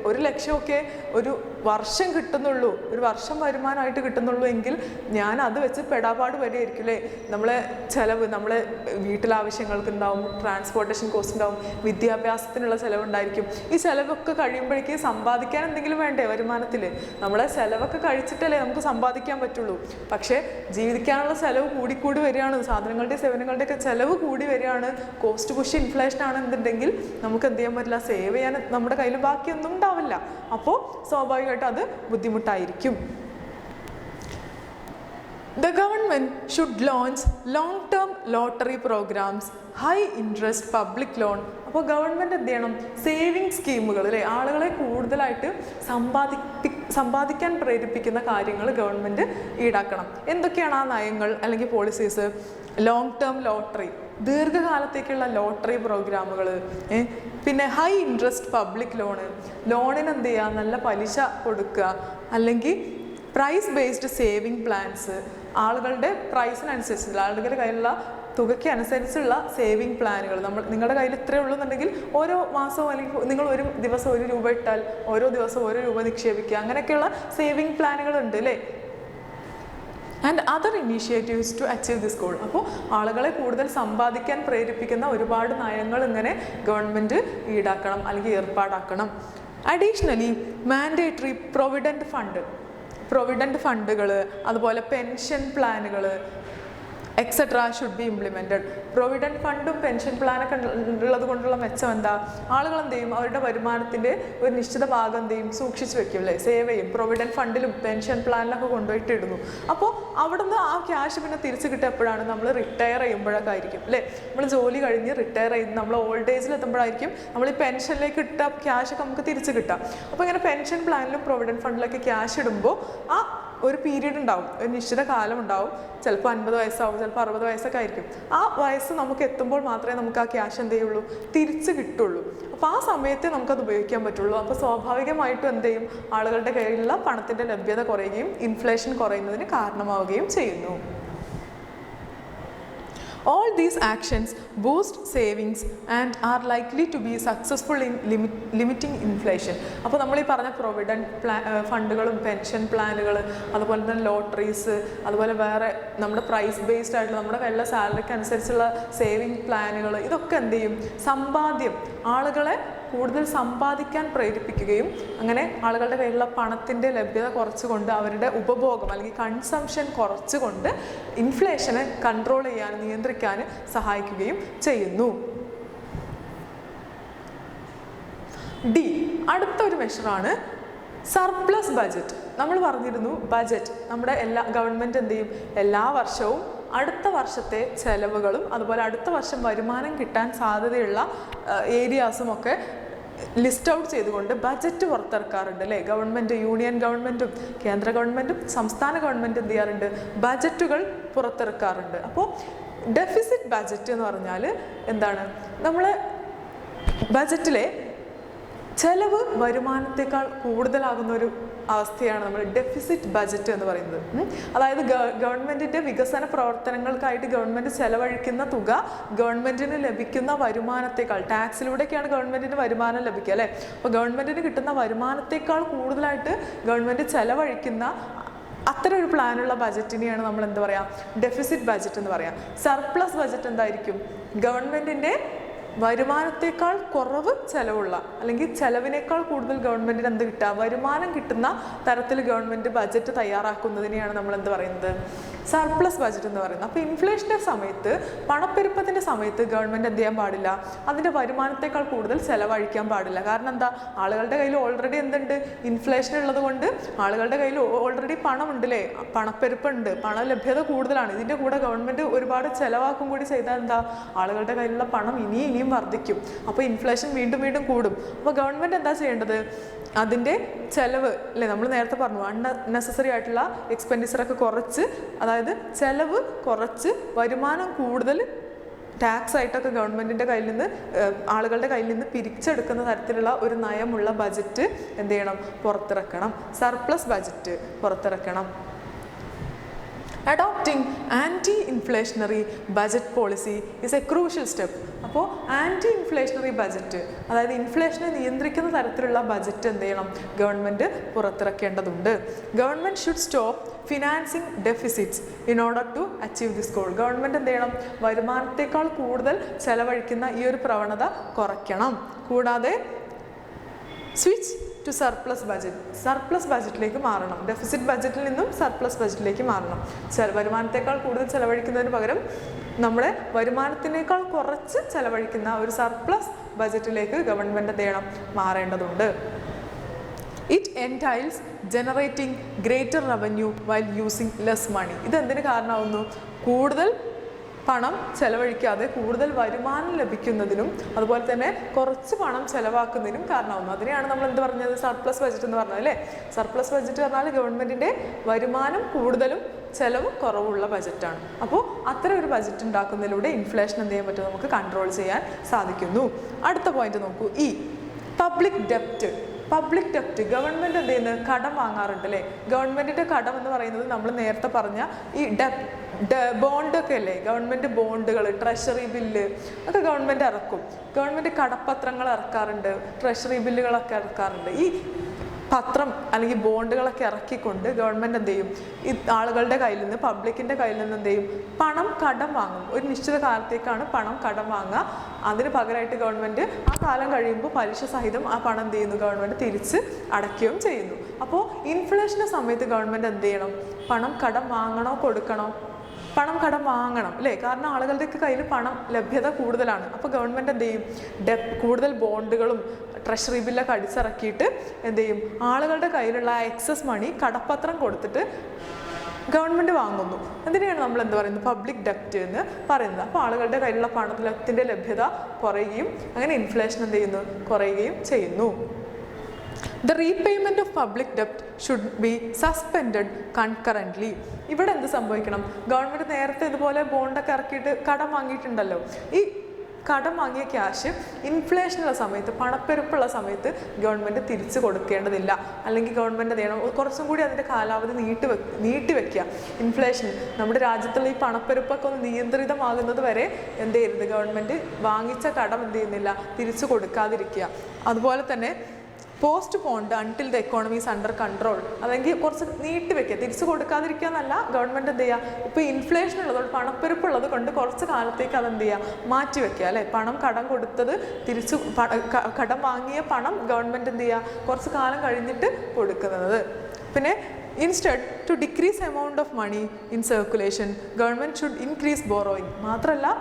ഒരു ലക്ഷമൊക്കെ ഒരു വർഷം കിട്ടുന്നുള്ളൂ, ഒരു വർഷം വരുമാനമായിട്ട് കിട്ടുന്നുള്ളൂ എങ്കിൽ ഞാൻ അത് വെച്ച് പെടാപാട് വരെയായിരിക്കും അല്ലേ. നമ്മളെ ചിലവ്, നമ്മളെ വീട്ടിലാവശ്യങ്ങൾക്ക് ഉണ്ടാവും, ട്രാൻസ്പോർട്ടേഷൻ കോസ്റ്റ് ഉണ്ടാവും, വിദ്യാഭ്യാസത്തിനുള്ള ചിലവുണ്ടായിരിക്കും. ഈ ചിലവൊക്കെ കഴിയുമ്പോഴേക്ക് സമ്പാദിക്കാൻ എന്തെങ്കിലും വേണ്ടേ വരുമാനത്തിൽ? നമ്മളെ ചിലവൊക്കെ കഴിച്ചിട്ടല്ലേ നമുക്ക് സമ്പാദിക്കാൻ പറ്റുള്ളൂ. പക്ഷേ ജീവിക്കാനുള്ള ചിലവ് കൂടിക്കൂടി വരികയാണ്, സാധനങ്ങളുടെ സേവനങ്ങളുടെയൊക്കെ ചിലവ് കൂടി വരികയാണ്. കോസ്റ്റ് പുഷ് ഇൻഫ്ലേഷൻ ആണെന്നുണ്ടെങ്കിൽ നമുക്ക് എന്ത് ചെയ്യാൻ പറ്റില്ല, സേവ് ചെയ്യാൻ നമ്മുടെ കയ്യിൽ ബാക്കിയൊന്നും ഉണ്ടാവില്ല. അപ്പോൾ സ്വാഭാവികമായിട്ടും അത് ബുദ്ധിമുട്ടായിരിക്കും. The government should launch long-term lottery programs, high interest public loan. അപ്പോൾ ഗവൺമെൻറ് എന്ത് ചെയ്യണം, സേവിങ് സ്കീമുകൾ അല്ലേ, ആളുകളെ കൂടുതലായിട്ട് സമ്പാദിക്കാൻ പ്രേരിപ്പിക്കുന്ന കാര്യങ്ങൾ ഗവൺമെൻറ് ഈടാക്കണം. എന്തൊക്കെയാണ് ആ നയങ്ങൾ അല്ലെങ്കിൽ പോളിസീസ്? ലോങ് ടേം ലോട്ടറി, ദീർഘകാലത്തേക്കുള്ള ലോട്ടറി പ്രോഗ്രാമുകൾ, പിന്നെ ഹൈ ഇൻട്രസ്റ്റ് പബ്ലിക് ലോണിന് എന്ത് ചെയ്യുക, നല്ല പലിശ കൊടുക്കുക, അല്ലെങ്കിൽ പ്രൈസ് ബേസ്ഡ് സേവിങ് പ്ലാൻസ്, ആളുകളുടെ പ്രൈസിനനുസരിച്ചുള്ള, ആളുകളുടെ കയ്യിലുള്ള തുകയ്ക്ക് അനുസരിച്ചുള്ള സേവിങ് പ്ലാനുകൾ. നിങ്ങളുടെ കയ്യിൽ ഇത്രയേ ഉള്ളൂ എന്നുണ്ടെങ്കിൽ ഓരോ മാസവും അല്ലെങ്കിൽ നിങ്ങൾ ഒരു ദിവസം 1 രൂപ ഇട്ടാൽ ഓരോ ദിവസവും 1 രൂപ നിക്ഷേപിക്കുക, അങ്ങനെയൊക്കെയുള്ള സേവിങ് പ്ലാനുകൾ ഉണ്ട് അല്ലേ. And other initiatives to achieve this goal. അപ്പോൾ ആളുകളെ കൂടുതൽ സമ്പാദിക്കാൻ പ്രേരിപ്പിക്കുന്ന ഒരുപാട് നയങ്ങൾ ഇങ്ങനെ ഗവൺമെൻറ് ഈടാക്കണം അല്ലെങ്കിൽ ഏർപ്പാടാക്കണം. അഡീഷണലി മാൻഡേറ്ററി പ്രൊവിഡൻറ്റ് ഫണ്ടുകൾ, അതുപോലെ പെൻഷൻ പ്ലാനുകൾ etcetera should be implemented. Provident ഫണ്ടും പെൻഷൻ പ്ലാനൊക്കെ ഉള്ളത് കൊണ്ടുള്ള മെച്ചം എന്താ, ആളുകൾ എന്ത് ചെയ്യും, അവരുടെ വരുമാനത്തിൻ്റെ ഒരു നിശ്ചിത ഭാഗം എന്ത് ചെയ്യും, സൂക്ഷിച്ച് വെക്കും അല്ലേ, സേവ് ചെയ്യും. പ്രൊവിഡൻറ്റ് ഫണ്ടിലും പെൻഷൻ പ്ലാനിലൊക്കെ കൊണ്ടുപോയിട്ട് ഇടുന്നു. അപ്പോൾ അവിടുന്ന് ആ ക്യാഷ് പിന്നെ തിരിച്ച് കിട്ടുക എപ്പോഴാണ്, നമ്മൾ റിട്ടയർ ചെയ്യുമ്പോഴൊക്കെ ആയിരിക്കും അല്ലേ. നമ്മൾ ജോലി കഴിഞ്ഞ് റിട്ടയർ ചെയ്ത് നമ്മൾ ഓൾഡ് ഏജിൽ എത്തുമ്പോഴായിരിക്കും നമ്മൾ ഈ പെൻഷനിലേക്ക് ഇട്ട ക്യാഷൊക്കെ നമുക്ക് തിരിച്ച് കിട്ടാം. അപ്പോൾ ഇങ്ങനെ പെൻഷൻ പ്ലാനിലും പ്രൊവിഡൻറ്റ് ഫണ്ടിലൊക്കെ ക്യാഷ് ഇടുമ്പോൾ ആ ഒരു പീരീഡ് ഉണ്ടാവും, ഒരു നിശ്ചിത കാലം ഉണ്ടാവും. ചിലപ്പോൾ 50 വയസ്സാവും, ചിലപ്പോൾ 60 വയസ്സൊക്കെ ആയിരിക്കും. ആ വയസ്സ് നമുക്ക് എത്തുമ്പോൾ മാത്രമേ നമുക്ക് ആ ക്യാഷ് എന്ത് ചെയ്യുള്ളൂ, തിരിച്ച് കിട്ടുള്ളൂ. അപ്പോൾ ആ സമയത്ത് നമുക്കത് ഉപയോഗിക്കാൻ പറ്റുള്ളൂ. അപ്പോൾ സ്വാഭാവികമായിട്ടും എന്ത് ചെയ്യും, ആളുകളുടെ കയ്യിലുള്ള പണത്തിൻ്റെ ലഭ്യത കുറയുകയും ഇൻഫ്ലേഷൻ കുറയുന്നതിന് കാരണമാവുകയും ചെയ്യുന്നു. All these actions boost savings and are likely to be successful in limiting inflation. അപ്പോൾ നമ്മൾ ഈ പറഞ്ഞ പ്രൊവിഡൻറ്റ് ഫണ്ടുകളും പെൻഷൻ പ്ലാനുകൾ, അതുപോലെ തന്നെ ലോട്ടറീസ്, അതുപോലെ വേറെ നമ്മുടെ പ്രൈസ് ബേസ്ഡ് ആയിട്ടുള്ള നമ്മുടെ കയ്യിലുള്ള സാലറിക്ക് അനുസരിച്ചുള്ള സേവിങ് പ്ലാനുകൾ, ഇതൊക്കെ എന്ത് ചെയ്യും, ആളുകളെ കൂടുതൽ സമ്പാദിക്കാൻ പ്രേരിപ്പിക്കുകയും അങ്ങനെ ആളുകളുടെ കയ്യിലുള്ള പണത്തിൻ്റെ ലഭ്യത കുറച്ചുകൊണ്ട് അവരുടെ ഉപഭോഗം അല്ലെങ്കിൽ കൺസംഷൻ കുറച്ചുകൊണ്ട് ഇൻഫ്ലേഷനെ കൺട്രോൾ ചെയ്യാൻ, നിയന്ത്രിക്കാൻ സഹായിക്കുകയും ചെയ്യുന്നു. അടുത്തൊരു മെഷറാണ് സർപ്ലസ് ബജറ്റ്. നമ്മൾ പറഞ്ഞിരുന്നു ബജറ്റ് നമ്മുടെ ഗവൺമെൻറ് എന്ത് ചെയ്യും, എല്ലാ വർഷവും അടുത്ത വർഷത്തെ ചെലവുകളും അതുപോലെ അടുത്ത വർഷം വരുമാനം കിട്ടാൻ സാധ്യതയുള്ള ഏരിയാസും ഒക്കെ ലിസ്റ്റ് ഔട്ട് ചെയ്തുകൊണ്ട് ബജറ്റ് പുറത്തിറക്കാറുണ്ട് അല്ലേ. ഗവൺമെൻറ്, യൂണിയൻ ഗവൺമെൻറ്റും കേന്ദ്ര ഗവൺമെൻറ്റും സംസ്ഥാന ഗവൺമെൻറ് എന്ത് ചെയ്യാറുണ്ട്, ബജറ്റുകൾ പുറത്തിറക്കാറുണ്ട്. അപ്പോൾ ഡെഫിസിറ്റ് ബജറ്റ് എന്ന് പറഞ്ഞാൽ എന്താണ്, നമ്മൾ ബജറ്റിലെ ചെലവ് വരുമാനത്തേക്കാൾ കൂടുതലാകുന്ന ഒരു അവസ്ഥയാണ് നമ്മൾ ഡെഫിസിറ്റ് ബജറ്റ് എന്ന് പറയുന്നത്. അതായത് ഗവൺമെൻറ്റിൻ്റെ വികസന പ്രവർത്തനങ്ങൾക്കായിട്ട് ഗവൺമെൻറ് ചെലവഴിക്കുന്ന തുക ഗവൺമെൻറ്റിന് ലഭിക്കുന്ന വരുമാനത്തേക്കാൾ, ടാക്സിലൂടെയൊക്കെയാണ് ഗവൺമെൻറ്റിന് വരുമാനം ലഭിക്കുക അല്ലേ. അപ്പോൾ ഗവൺമെൻറ്റിന് കിട്ടുന്ന വരുമാനത്തേക്കാൾ കൂടുതലായിട്ട് ഗവൺമെൻറ് ചെലവഴിക്കുന്ന അത്തരം ഒരു പ്ലാനുള്ള ബജറ്റിനെയാണ് നമ്മൾ എന്ത് പറയുക, ഡെഫിസിറ്റ് ബജറ്റ് എന്ന് പറയാം. സർപ്ലസ് ബജറ്റ് എന്തായിരിക്കും, ഗവൺമെൻറ്റിൻ്റെ വരുമാനത്തേക്കാൾ കുറവ് ചെലവുള്ള അല്ലെങ്കിൽ ചെലവിനേക്കാൾ കൂടുതൽ ഗവൺമെൻറ്റിന് എന്ത് കിട്ടുക, വരുമാനം കിട്ടുന്ന തരത്തിൽ ഗവൺമെൻറ് ബജറ്റ് തയ്യാറാക്കുന്നതിനെയാണ് നമ്മൾ എന്ത് പറയുന്നത്, സർപ്ലസ് ബജറ്റ് എന്ന് പറയുന്നത്. അപ്പോൾ ഇൻഫ്ലേഷൻ്റെ സമയത്ത്, പണപ്പെരുപ്പത്തിൻ്റെ സമയത്ത് ഗവൺമെൻറ് എന്ത് ചെയ്യാൻ പാടില്ല, അതിൻ്റെ വരുമാനത്തേക്കാൾ കൂടുതൽ ചെലവഴിക്കാൻ പാടില്ല. കാരണം എന്താ, ആളുകളുടെ കയ്യിൽ ഓൾറെഡി എന്തുണ്ട്, ഇൻഫ്ലേഷൻ ഉള്ളത് കൊണ്ട് ആളുകളുടെ കയ്യിൽ ഓൾറെഡി പണമുണ്ട് അല്ലേ, പണപ്പെരുപ്പുണ്ട്, പണലഭ്യത കൂടുതലാണ്. ഇതിൻ്റെ കൂടെ ഗവൺമെൻറ് ഒരുപാട് ചിലവാക്കും കൂടി ചെയ്താൽ എന്താ, ആളുകളുടെ കയ്യിലുള്ള പണം ഇനിയും വർദ്ധിക്കും. അപ്പോൾ ഇൻഫ്ലേഷൻ വീണ്ടും വീണ്ടും കൂടും. അപ്പോൾ ഗവൺമെൻറ് എന്താ ചെയ്യേണ്ടത്, അതിൻ്റെ ചിലവ് അല്ലേ, നമ്മൾ നേരത്തെ പറഞ്ഞു അൺനെസസറി ആയിട്ടുള്ള എക്സ്പെൻഡിച്ചറൊക്കെ കുറച്ച്, അതായത് ചിലവ് കുറച്ച് വരുമാനം കൂടുതൽ ടാക്സ് ആയിട്ടൊക്കെ ഗവൺമെൻറ്റിൻ്റെ കയ്യിൽ നിന്ന്, ആളുകളുടെ കയ്യിൽ നിന്ന് പിരിച്ചെടുക്കുന്ന തരത്തിലുള്ള ഒരു നയമുള്ള ബജറ്റ് എന്ത് ചെയ്യണം, പുറത്തിറക്കണം. സർപ്ലസ് ബജറ്റ് പുറത്തിറക്കണം. Adopting anti-inflationary budget policy is a crucial step. അപ്പോൾ ആൻറ്റി ഇൻഫ്ലേഷണറി ബജറ്റ്, അതായത് ഇൻഫ്ലേഷനെ നിയന്ത്രിക്കുന്ന തരത്തിലുള്ള ബജറ്റ് എന്ത് ചെയ്യണം, ഗവൺമെൻറ് പുറത്തിറക്കേണ്ടതുണ്ട്. Government should stop financing deficits in order to achieve this goal. Government എന്ത് ചെയ്യണം, വരുമാനത്തേക്കാൾ കൂടുതൽ ചെലവഴിക്കുന്ന ഈ ഒരു പ്രവണത കുറയ്ക്കണം. കൂടാതെ switch to surplus budget, surplus ബജറ്റിലേക്ക് മാറണം. ഡെഫിസിറ്റ് ബജറ്റിൽ നിന്നും സർപ്ലസ് ബജറ്റിലേക്ക് മാറണം. വരുമാനത്തേക്കാൾ കൂടുതൽ ചെലവഴിക്കുന്നതിന് പകരം നമ്മുടെ വരുമാനത്തിനേക്കാൾ കുറച്ച് ചെലവഴിക്കുന്ന ഒരു സർപ്ലസ് ബജറ്റിലേക്ക് ഗവൺമെൻറ് എന്ത് ചെയ്യണം, മാറേണ്ടതുണ്ട്. It entails generating greater revenue while using less money. ഇതെന്തിന് കാരണമാവുന്നു, കൂടുതൽ പണം ചെലവഴിക്കാതെ കൂടുതൽ വരുമാനം ലഭിക്കുന്നതിനും അതുപോലെ തന്നെ കുറച്ച് പണം ചെലവാക്കുന്നതിനും കാരണമാവുന്നു. അതിനെയാണ് നമ്മൾ എന്ത് പറഞ്ഞത്, സർപ്ലസ് ബജറ്റ് എന്ന് പറഞ്ഞത് അല്ലേ. സർപ്ലസ് ബജറ്റ് പറഞ്ഞാൽ ഗവൺമെൻറ്റിൻ്റെ വരുമാനം കൂടുതലും ചെലവ് കുറവുള്ള ബജറ്റാണ്. അപ്പോൾ അത്തരം ഒരു ബജറ്റ് ഉണ്ടാക്കുന്നതിലൂടെ ഇൻഫ്ലേഷൻ എന്ത് ചെയ്യാൻ പറ്റും, നമുക്ക് കൺട്രോൾ ചെയ്യാൻ സാധിക്കുന്നു. അടുത്ത പോയിന്റ് നോക്കൂ, ഈ പബ്ലിക് ഡെപ്റ്റ്. പബ്ലിക് ഡെപ്റ്റ്, ഗവൺമെൻറ് എന്ത് ചെയ്യുന്നത്, കടം വാങ്ങാറുണ്ട് അല്ലേ. ഗവൺമെൻറ്റിൻ്റെ കടം എന്ന് പറയുന്നത് നമ്മൾ നേരത്തെ പറഞ്ഞ ഈ ബോണ്ടൊക്കെ അല്ലേ, ഗവൺമെൻറ് ബോണ്ടുകൾ, ട്രഷറി ബില്ല് ഒക്കെ ഗവൺമെൻറ് ഇറക്കും. ഗവൺമെൻറ് കടപ്പത്രങ്ങൾ ഇറക്കാറുണ്ട്, ട്രഷറി ബില്ലുകളൊക്കെ ഇറക്കാറുണ്ട്. ഈ പത്രം അല്ലെങ്കിൽ ബോണ്ടുകളൊക്കെ ഇറക്കിക്കൊണ്ട് ഗവൺമെൻറ് എന്ത് ചെയ്യും, ഈ ആളുകളുടെ കയ്യിൽ നിന്ന്, പബ്ലിക്കിൻ്റെ കയ്യിൽ നിന്ന് എന്ത് ചെയ്യും, പണം കടം വാങ്ങും. ഒരു നിശ്ചിത കാലത്തേക്കാണ് പണം കടം വാങ്ങുക. അതിന് പകരമായിട്ട് ഗവൺമെൻറ് ആ കാലം കഴിയുമ്പോൾ പലിശ സഹിതം ആ പണം എന്ത് ചെയ്യുന്നു, ഗവൺമെൻറ് തിരിച്ച് അടയ്ക്കുകയും ചെയ്യുന്നു. അപ്പോൾ ഇൻഫ്ലേഷൻ്റെ സമയത്ത് ഗവൺമെൻറ് എന്ത് ചെയ്യണം, പണം കടം വാങ്ങണോ കൊടുക്കണോ, പണം കടം വാങ്ങണം അല്ലേ. കാരണം ആളുകളുടെയൊക്കെ കയ്യിൽ പണം ലഭ്യത കൂടുതലാണ്. അപ്പോൾ ഗവൺമെൻറ് എന്ത് ചെയ്യും, കൂടുതൽ ബോണ്ടുകളും ട്രഷറി ബില്ലൊക്കെ അടിച്ചിറക്കിയിട്ട് എന്ത് ചെയ്യും, ആളുകളുടെ കയ്യിലുള്ള എക്സസ് മണി കടപ്പത്രം കൊടുത്തിട്ട് ഗവൺമെൻറ് വാങ്ങുന്നു. അതിനെയാണ് നമ്മൾ എന്ത് പറയുന്നത്, പബ്ലിക് ഡെപ്റ്റ് എന്ന് പറയുന്നത്. അപ്പോൾ ആളുകളുടെ കയ്യിലുള്ള പണത്തിൻ്റെ ലഭ്യത കുറയുകയും അങ്ങനെ ഇൻഫ്ലേഷൻ എന്ത് ചെയ്യുന്നു, കുറയുകയും ചെയ്യുന്നു. The repayment of public debt should be suspended concurrently. ഇവിടെ എന്ത് സംഭവിക്കണം, ഗവൺമെൻറ് നേരത്തെ ഇതുപോലെ ബോണ്ടൊക്കെ ഇറക്കിയിട്ട് കടം വാങ്ങിയിട്ടുണ്ടല്ലോ. ഈ കടം വാങ്ങിയ ക്യാഷ് ഇൻഫ്ലേഷനുള്ള സമയത്ത്, പണപ്പെരുപ്പുള്ള സമയത്ത് ഗവൺമെൻറ് തിരിച്ചു കൊടുക്കേണ്ടതില്ല. അല്ലെങ്കിൽ ഗവൺമെൻറ് എന്ത് ചെയ്യണം, കുറച്ചും കൂടി അതിൻ്റെ കാലാവധി നീട്ടിവെക്കുക. ഇൻഫ്ലേഷൻ, നമ്മുടെ രാജ്യത്തുള്ള ഈ പണപ്പെരുപ്പൊക്കെ ഒന്ന് നിയന്ത്രിതമാകുന്നത് വരെ എന്ത് ചെയ്യരുത്, ഗവൺമെൻറ് വാങ്ങിച്ച കടം എന്ത് ചെയ്യുന്നില്ല, തിരിച്ചു കൊടുക്കാതിരിക്കുക. അതുപോലെ തന്നെ post pond until the economy is under control, അല്ലെങ്കിൽ കുറച്ച് നീട്ടിവെക്കുക. തിരിച്ചു കൊടുക്കാതിരിക്കുക എന്നല്ല, ഗവൺമെൻറ് എന്ത് ചെയ്യുക, ഇപ്പോൾ ഇൻഫ്ലേഷൻ ഉള്ളതുകൊണ്ട്, പണപ്പെരുപ്പുള്ളത് കൊണ്ട് കുറച്ച് കാലത്തേക്ക് അതെന്ത് ചെയ്യുക, മാറ്റി വെക്കുക അല്ലേ. പണം കടം കൊടുത്തത് തിരിച്ചു, കടം വാങ്ങിയ പണം ഗവൺമെൻറ് എന്ത് ചെയ്യുക, കുറച്ച് കാലം കഴിഞ്ഞിട്ട് കൊടുക്കുന്നത്. പിന്നെ instead to decrease amount of money in circulation government should increase borrowing. മാത്രമല്ല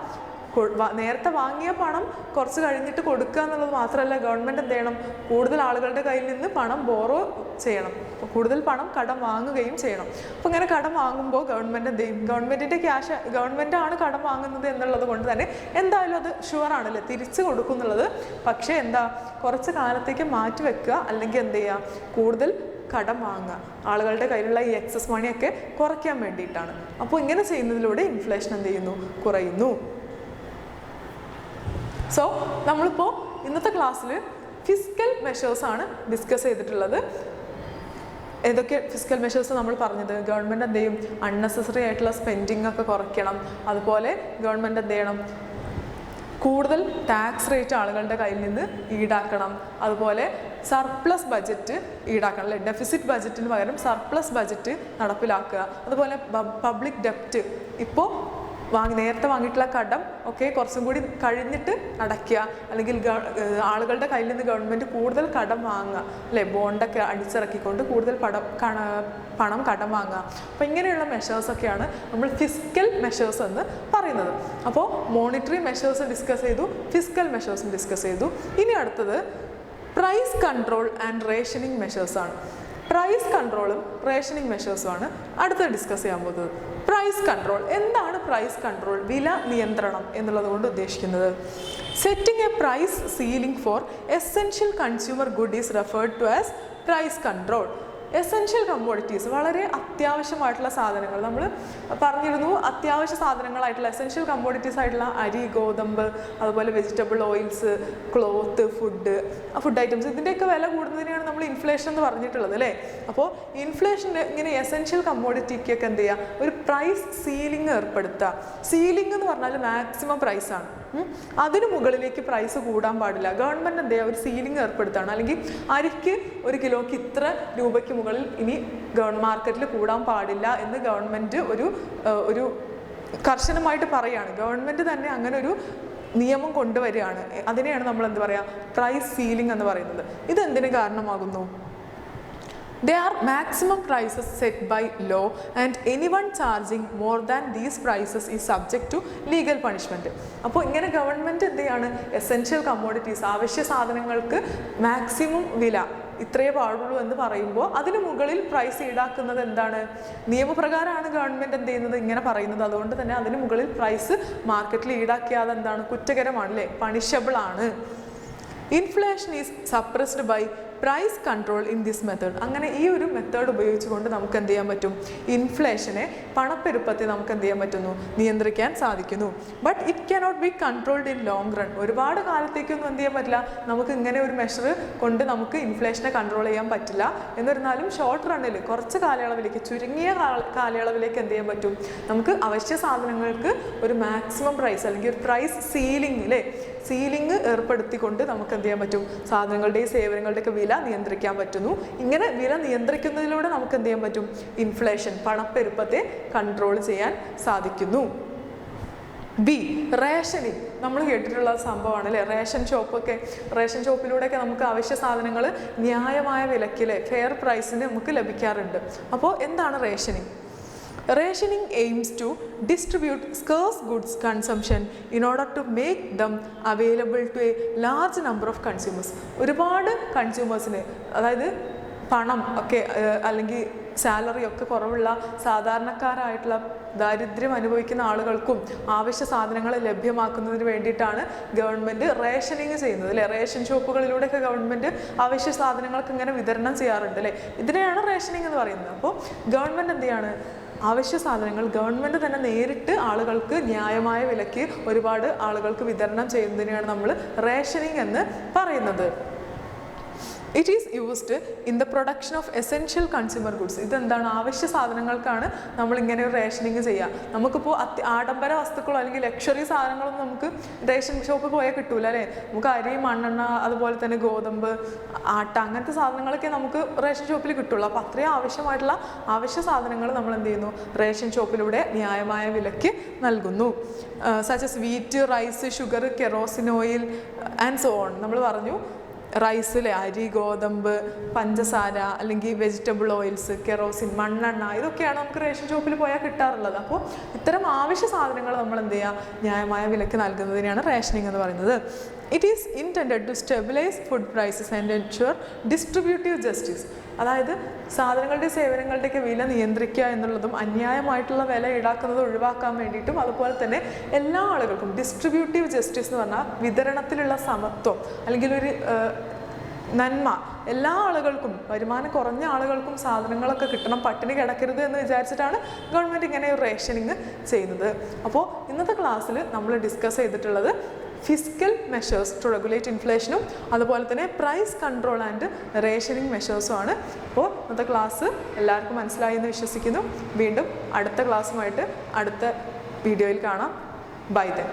നേരത്തെ വാങ്ങിയ പണം കുറച്ച് കഴിഞ്ഞിട്ട് കൊടുക്കുക എന്നുള്ളത് മാത്രമല്ല, ഗവൺമെൻറ് എന്ത് ചെയ്യണം, കൂടുതൽ ആളുകളുടെ കയ്യിൽ നിന്ന് പണം ബോറോ ചെയ്യണം, കൂടുതൽ പണം കടം വാങ്ങുകയും ചെയ്യണം. അപ്പോൾ ഇങ്ങനെ കടം വാങ്ങുമ്പോൾ ഗവൺമെൻറ് എന്ത് ചെയ്യും, ഗവൺമെൻറ്റിൻ്റെ ക്യാഷ്, ഗവൺമെൻറ് ആണ് കടം വാങ്ങുന്നത് എന്നുള്ളത് കൊണ്ട് തന്നെ എന്തായാലും അത് ഷുവറാണല്ലേ, തിരിച്ചു കൊടുക്കും എന്നുള്ളത്. പക്ഷേ എന്താ, കുറച്ച് കാലത്തേക്ക് മാറ്റി വെക്കുക, അല്ലെങ്കിൽ എന്ത് ചെയ്യുക, കൂടുതൽ കടം വാങ്ങുക, ആളുകളുടെ കയ്യിലുള്ള ഈ എക്സസ് മണിയൊക്കെ കുറയ്ക്കാൻ വേണ്ടിയിട്ടാണ്. അപ്പോൾ ഇങ്ങനെ ചെയ്യുന്നതിലൂടെ ഇൻഫ്ലേഷൻ എന്ത് ചെയ്യുന്നു, കുറയുന്നു. സോ നമ്മളിപ്പോൾ ഇന്നത്തെ ക്ലാസ്സിൽ ഫിസ്ക്കൽ മെഷേഴ്സാണ് ഡിസ്കസ് ചെയ്തിട്ടുള്ളത്. ഏതൊക്കെ ഫിസ്ക്കൽ മെഷേഴ്സ് നമ്മൾ പറഞ്ഞത്, ഗവൺമെൻറ് എന്ത് ചെയ്യും, അൺനെസസറി ആയിട്ടുള്ള സ്പെൻഡിങ് ഒക്കെ കുറയ്ക്കണം. അതുപോലെ ഗവൺമെൻറ് എന്ത് ചെയ്യണം, കൂടുതൽ ടാക്സ് റേറ്റ് ആളുകളുടെ കയ്യിൽ നിന്ന് ഈടാക്കണം. അതുപോലെ സർപ്ലസ് ബജറ്റ് ഈടാക്കണം അല്ലേ, ഡെഫിസിറ്റ് ബജറ്റിന് പകരം സർപ്ലസ് ബജറ്റ് നടപ്പിലാക്കുക. അതുപോലെ പബ്ലിക് ഡെപ്റ്റ്, ഇപ്പോൾ നേരത്തെ വാങ്ങിയിട്ടുള്ള കടം ഒക്കെ കുറച്ചും കൂടി കഴിഞ്ഞിട്ട് അടയ്ക്കുക, അല്ലെങ്കിൽ ആളുകളുടെ കയ്യിൽ നിന്ന് ഗവൺമെൻറ് കൂടുതൽ കടം വാങ്ങുക, അല്ലേ, ബോണ്ടൊക്കെ അടിച്ചിറക്കിക്കൊണ്ട് കൂടുതൽ പണം കടം വാങ്ങുക. അപ്പോൾ ഇങ്ങനെയുള്ള മെഷേഴ്സൊക്കെയാണ് നമ്മൾ ഫിസ്ക്കൽ മെഷേഴ്സ് എന്ന് പറയുന്നത്. അപ്പോൾ മോണിറ്ററി മെഷേഴ്സ് ഡിസ്കസ് ചെയ്തു, ഫിസ്ക്കൽ മെഷേഴ്സും ഡിസ്കസ് ചെയ്തു. ഇനി അടുത്തത് പ്രൈസ് കൺട്രോൾ ആൻഡ് റേഷനിങ് മെഷേഴ്സാണ്. പ്രൈസ് കൺട്രോളും റേഷനിങ് മെഷേഴ്സുമാണ് അടുത്ത് ഡിസ്കസ് ചെയ്യാൻ പോകുന്നത്. പ്രൈസ് കൺട്രോൾ എന്താണ്? പ്രൈസ് കൺട്രോൾ, വില നിയന്ത്രണം എന്നുള്ളത് കൊണ്ട് ഉദ്ദേശിക്കുന്നത് setting a price ceiling for essential consumer good is referred to as price control. Essential commodities, വളരെ അത്യാവശ്യമായിട്ടുള്ള സാധനങ്ങൾ, നമ്മൾ പറഞ്ഞിരുന്നു അത്യാവശ്യ സാധനങ്ങളായിട്ടുള്ള എസെൻഷ്യൽ കമ്മോഡിറ്റീസ് ആയിട്ടുള്ള അരി, ഗോതമ്പ്, അതുപോലെ vegetable oils, cloth, food items, ഇതിൻ്റെയൊക്കെ വില കൂടുന്നതിനെയാണ് നമ്മൾ ഇൻഫ്ലേഷൻ എന്ന് പറഞ്ഞിട്ടുള്ളത്, അല്ലേ. അപ്പോൾ ഇൻഫ്ലേഷന് ഇങ്ങനെ എസെൻഷ്യൽ കമ്മോഡിറ്റിക്കൊക്കെ എന്ത് ചെയ്യുക, ഒരു പ്രൈസ് സീലിംഗ് ഏർപ്പെടുത്തുക. സീലിംഗ് എന്ന് പറഞ്ഞാൽ മാക്സിമം പ്രൈസാണ്, അതിന് മുകളിലേക്ക് പ്രൈസ് കൂടാൻ പാടില്ല. ഗവൺമെൻറ് എന്ത് ചെയ്യുക, ഒരു സീലിംഗ് ഏർപ്പെടുത്താണ്. അല്ലെങ്കിൽ അരിക്ക് 1 കിലോയ്ക്ക് ഇത്ര രൂപയ്ക്ക് മുകളിൽ ഇനി മാർക്കറ്റിൽ കൂടാൻ പാടില്ല എന്ന് ഗവൺമെൻറ് ഒരു കർശനമായിട്ട് പറയുകയാണ്. ഗവൺമെൻറ് തന്നെ അങ്ങനെ ഒരു നിയമം കൊണ്ടുവരികയാണ്. അതിനെയാണ് നമ്മൾ എന്ത് പറയുക, പ്രൈസ് സീലിംഗ് എന്ന് പറയുന്നത്. ഇതെന്തിന് കാരണമാകുന്നു? They are maximum prices set by law and anyone charging more than these prices is subject to legal punishment. അപ്പോൾ ഇങ്ങനെ ഗവൺമെൻറ് എന്ത് ചെയ്യാണ്, എസെൻഷ്യൽ കമ്മോഡിറ്റീസ്, അവശ്യ സാധനങ്ങൾക്ക് മാക്സിമം വില ഇത്രയേ പാടുള്ളൂ എന്ന് പറയുമ്പോൾ അതിന് മുകളിൽ പ്രൈസ് ഈടാക്കുന്നത് എന്താണ്? നിയമപ്രകാരമാണ് ഗവൺമെൻറ് എന്ത് ചെയ്യുന്നത്, ഇങ്ങനെ പറയുന്നത്. അതുകൊണ്ട് തന്നെ അതിന് മുകളിൽ പ്രൈസ് മാർക്കറ്റിൽ ഈടാക്കിയാൽ എന്താണ്, കുറ്റകരമാണ്, അല്ലേ, പണിഷബിൾ ആണ്. Inflation is suppressed by price control in this method. അങ്ങനെ ഈ ഒരു മെത്തേഡ് ഉപയോഗിച്ചുകൊണ്ട് നമുക്ക് എന്ത് ചെയ്യാൻ പറ്റും, ഇൻഫ്ലേഷനെ, പണപ്പെരുപ്പത്തെ നമുക്ക് എന്ത് ചെയ്യാൻ പറ്റുന്നു, നിയന്ത്രിക്കാൻ സാധിക്കുന്നു. But it cannot be controlled in long run. ഒരുപാട് കാലത്തേക്കൊന്നും എന്ത് ചെയ്യാൻ പറ്റില്ല, നമുക്ക് ഇങ്ങനെ ഒരു മെഷർ കൊണ്ട് നമുക്ക് ഇൻഫ്ലേഷനെ കൺട്രോൾ ചെയ്യാൻ പറ്റില്ല. എന്നിരുന്നാലും ഷോർട്ട് റണ്ണിൽ, കുറച്ച് കാലയളവിലേക്ക്, ചുരുങ്ങിയ കാലയളവിലേക്ക് എന്ത് ചെയ്യാൻ പറ്റും, നമുക്ക് അവശ്യ സാധനങ്ങൾക്ക് ഒരു മാക്സിമം പ്രൈസ് അല്ലെങ്കിൽ ഒരു പ്രൈസ് സീലിംഗ്, അല്ലേ, സീലിംഗ് ഏർപ്പെടുത്തിക്കൊണ്ട് നമുക്ക് എന്ത് ചെയ്യാൻ പറ്റും, സാധനങ്ങളുടെയും സേവനങ്ങളുടെയൊക്കെ വില നിയന്ത്രിക്കാൻ പറ്റുന്നു. ഇങ്ങനെ വില നിയന്ത്രിക്കുന്നതിലൂടെ നമുക്ക് എന്ത് ചെയ്യാൻ പറ്റും, ഇൻഫ്ലേഷൻ, പണപ്പെരുപ്പത്തെ കൺട്രോൾ ചെയ്യാൻ സാധിക്കുന്നു. B, rationing. നമ്മൾ കേട്ടിട്ടുള്ള സംഭവമാണ്, അല്ലേ, റേഷൻ ഷോപ്പിലൂടെയൊക്കെ നമുക്ക് അവശ്യ സാധനങ്ങൾ ന്യായമായ വിലയ്ക്ക്, അല്ലേ, ഫെയർ പ്രൈസിന് നമുക്ക് ലഭിക്കാറുണ്ട്. അപ്പോൾ എന്താണ് rationing? Rationing aims to distribute scarce goods consumption in order to make them available to a large number of consumers. ഒരുപാട് കൺസ്യൂമേഴ്സിന്, അതായത് പണം ഒക്കെ അല്ലെങ്കിൽ സാലറി ഒക്കെ കുറവുള്ള സാധാരണക്കാരായിട്ടുള്ള ദാരിദ്ര്യം അനുഭവിക്കുന്ന ആളുകൾക്കും ആവശ്യ സാധനങ്ങൾ ലഭ്യമാക്കുന്നതിന് വേണ്ടിയിട്ടാണ് ഗവൺമെൻറ് റേഷനിങ് ചെയ്യുന്നത്, അല്ലേ. റേഷൻ ഷോപ്പുകളിലൂടെയൊക്കെ ഗവൺമെൻറ് അവശ്യ സാധനങ്ങൾക്ക് ഇങ്ങനെ വിതരണം ചെയ്യാറുണ്ട്, അല്ലേ. ഇതിനെയാണ് റേഷനിങ് എന്ന് പറയുന്നത്. അപ്പോൾ ഗവൺമെൻറ് എന്ത് ചെയ്യാണ്, അവശ്യ സാധനങ്ങൾ ഗവൺമെൻറ് തന്നെ നേരിട്ട് ആളുകൾക്ക് ന്യായമായ വിലയ്ക്ക് ഒരുപാട് ആളുകൾക്ക് വിതരണം ചെയ്യുന്നതിനെയാണ് നമ്മൾ റേഷനിങ് എന്ന് പറയുന്നത്. It is used in the production of essential consumer goods. ഇതെന്താണ്, അവശ്യ സാധനങ്ങൾക്കാണ് നമ്മൾ ഇങ്ങനെ ഒരു റേഷനിങ് ചെയ്യുക. നമുക്കിപ്പോൾ ആഡംബര വസ്തുക്കളോ അല്ലെങ്കിൽ ലക്ഷറി സാധനങ്ങളൊന്നും നമുക്ക് റേഷൻ ഷോപ്പിൽ പോയാൽ കിട്ടൂല, അല്ലേ. നമുക്ക് അരി, മണ്ണെണ്ണ, അതുപോലെ തന്നെ ഗോതമ്പ്, ആട്ട, അങ്ങനത്തെ സാധനങ്ങളൊക്കെ നമുക്ക് റേഷൻ ഷോപ്പിൽ കിട്ടുള്ളൂ. അപ്പോൾ അത്രയും ആവശ്യമായിട്ടുള്ള അവശ്യ സാധനങ്ങൾ നമ്മൾ എന്ത് ചെയ്യുന്നു, റേഷൻ ഷോപ്പിലൂടെ ന്യായമായ വിലയ്ക്ക് നൽകുന്നു. Such wheat, rice, sugar, kerosene oil and so on. നമ്മൾ പറഞ്ഞു റൈസിലെ അരി, ഗോതമ്പ്, പഞ്ചസാര, അല്ലെങ്കിൽ വെജിറ്റബിൾ ഓയിൽസ്, കെറോസിൻ, മണ്ണെണ്ണ, ഇതൊക്കെയാണ് നമുക്ക് റേഷൻ ഷോപ്പിൽ പോയാൽ കിട്ടാറുള്ളത്. അപ്പോൾ ഇത്തരം ആവശ്യ സാധനങ്ങൾ നമ്മൾ എന്ത് ചെയ്യുക, ന്യായമായ വിലയ്ക്ക് നൽകുന്നതിനാണ് റേഷനിങ് എന്ന് പറയുന്നത്. It is intended to stabilize food prices and ensure distributive justice. അതായത് സാധനങ്ങളുടെ സേവനങ്ങളുടെയൊക്കെ വില നിയന്ത്രിക്കുക എന്നുള്ളതും അന്യായമായിട്ടുള്ള വില ഈടാക്കുന്നത് ഒഴിവാക്കാൻ വേണ്ടിയിട്ടും, അതുപോലെ തന്നെ എല്ലാ ആളുകൾക്കും ഡിസ്ട്രിബ്യൂട്ടീവ് ജസ്റ്റിസ് എന്ന് പറഞ്ഞാൽ വിതരണത്തിലുള്ള സമത്വം അല്ലെങ്കിൽ ഒരു നന്മ, എല്ലാ ആളുകൾക്കും, വരുമാനം കുറഞ്ഞ ആളുകൾക്കും സാധനങ്ങളൊക്കെ കിട്ടണം, പട്ടിണി കിടക്കരുത് എന്ന് വിചാരിച്ചിട്ടാണ് ഗവൺമെൻറ് ഇങ്ങനെ ഒരു റേഷനിങ് ചെയ്യുന്നത്. അപ്പോൾ ഇന്നത്തെ ക്ലാസ്സിൽ നമ്മൾ ഡിസ്കസ് ചെയ്തിട്ടുള്ളത് ഫിസ്ക്കൽ മെഷേഴ്സ് ടു റെഗുലേറ്റ് ഇൻഫ്ലേഷനും അതുപോലെ തന്നെ പ്രൈസ് കൺട്രോൾ ആൻഡ് റേഷനിങ് മെഷേഴ്സുമാണ്. അപ്പോൾ ഇന്നത്തെ ക്ലാസ് എല്ലാവർക്കും മനസ്സിലായി എന്ന് വിശ്വസിക്കുന്നു. വീണ്ടും അടുത്ത ക്ലാസ്സുമായിട്ട് അടുത്ത വീഡിയോയിൽ കാണാം. Bye then.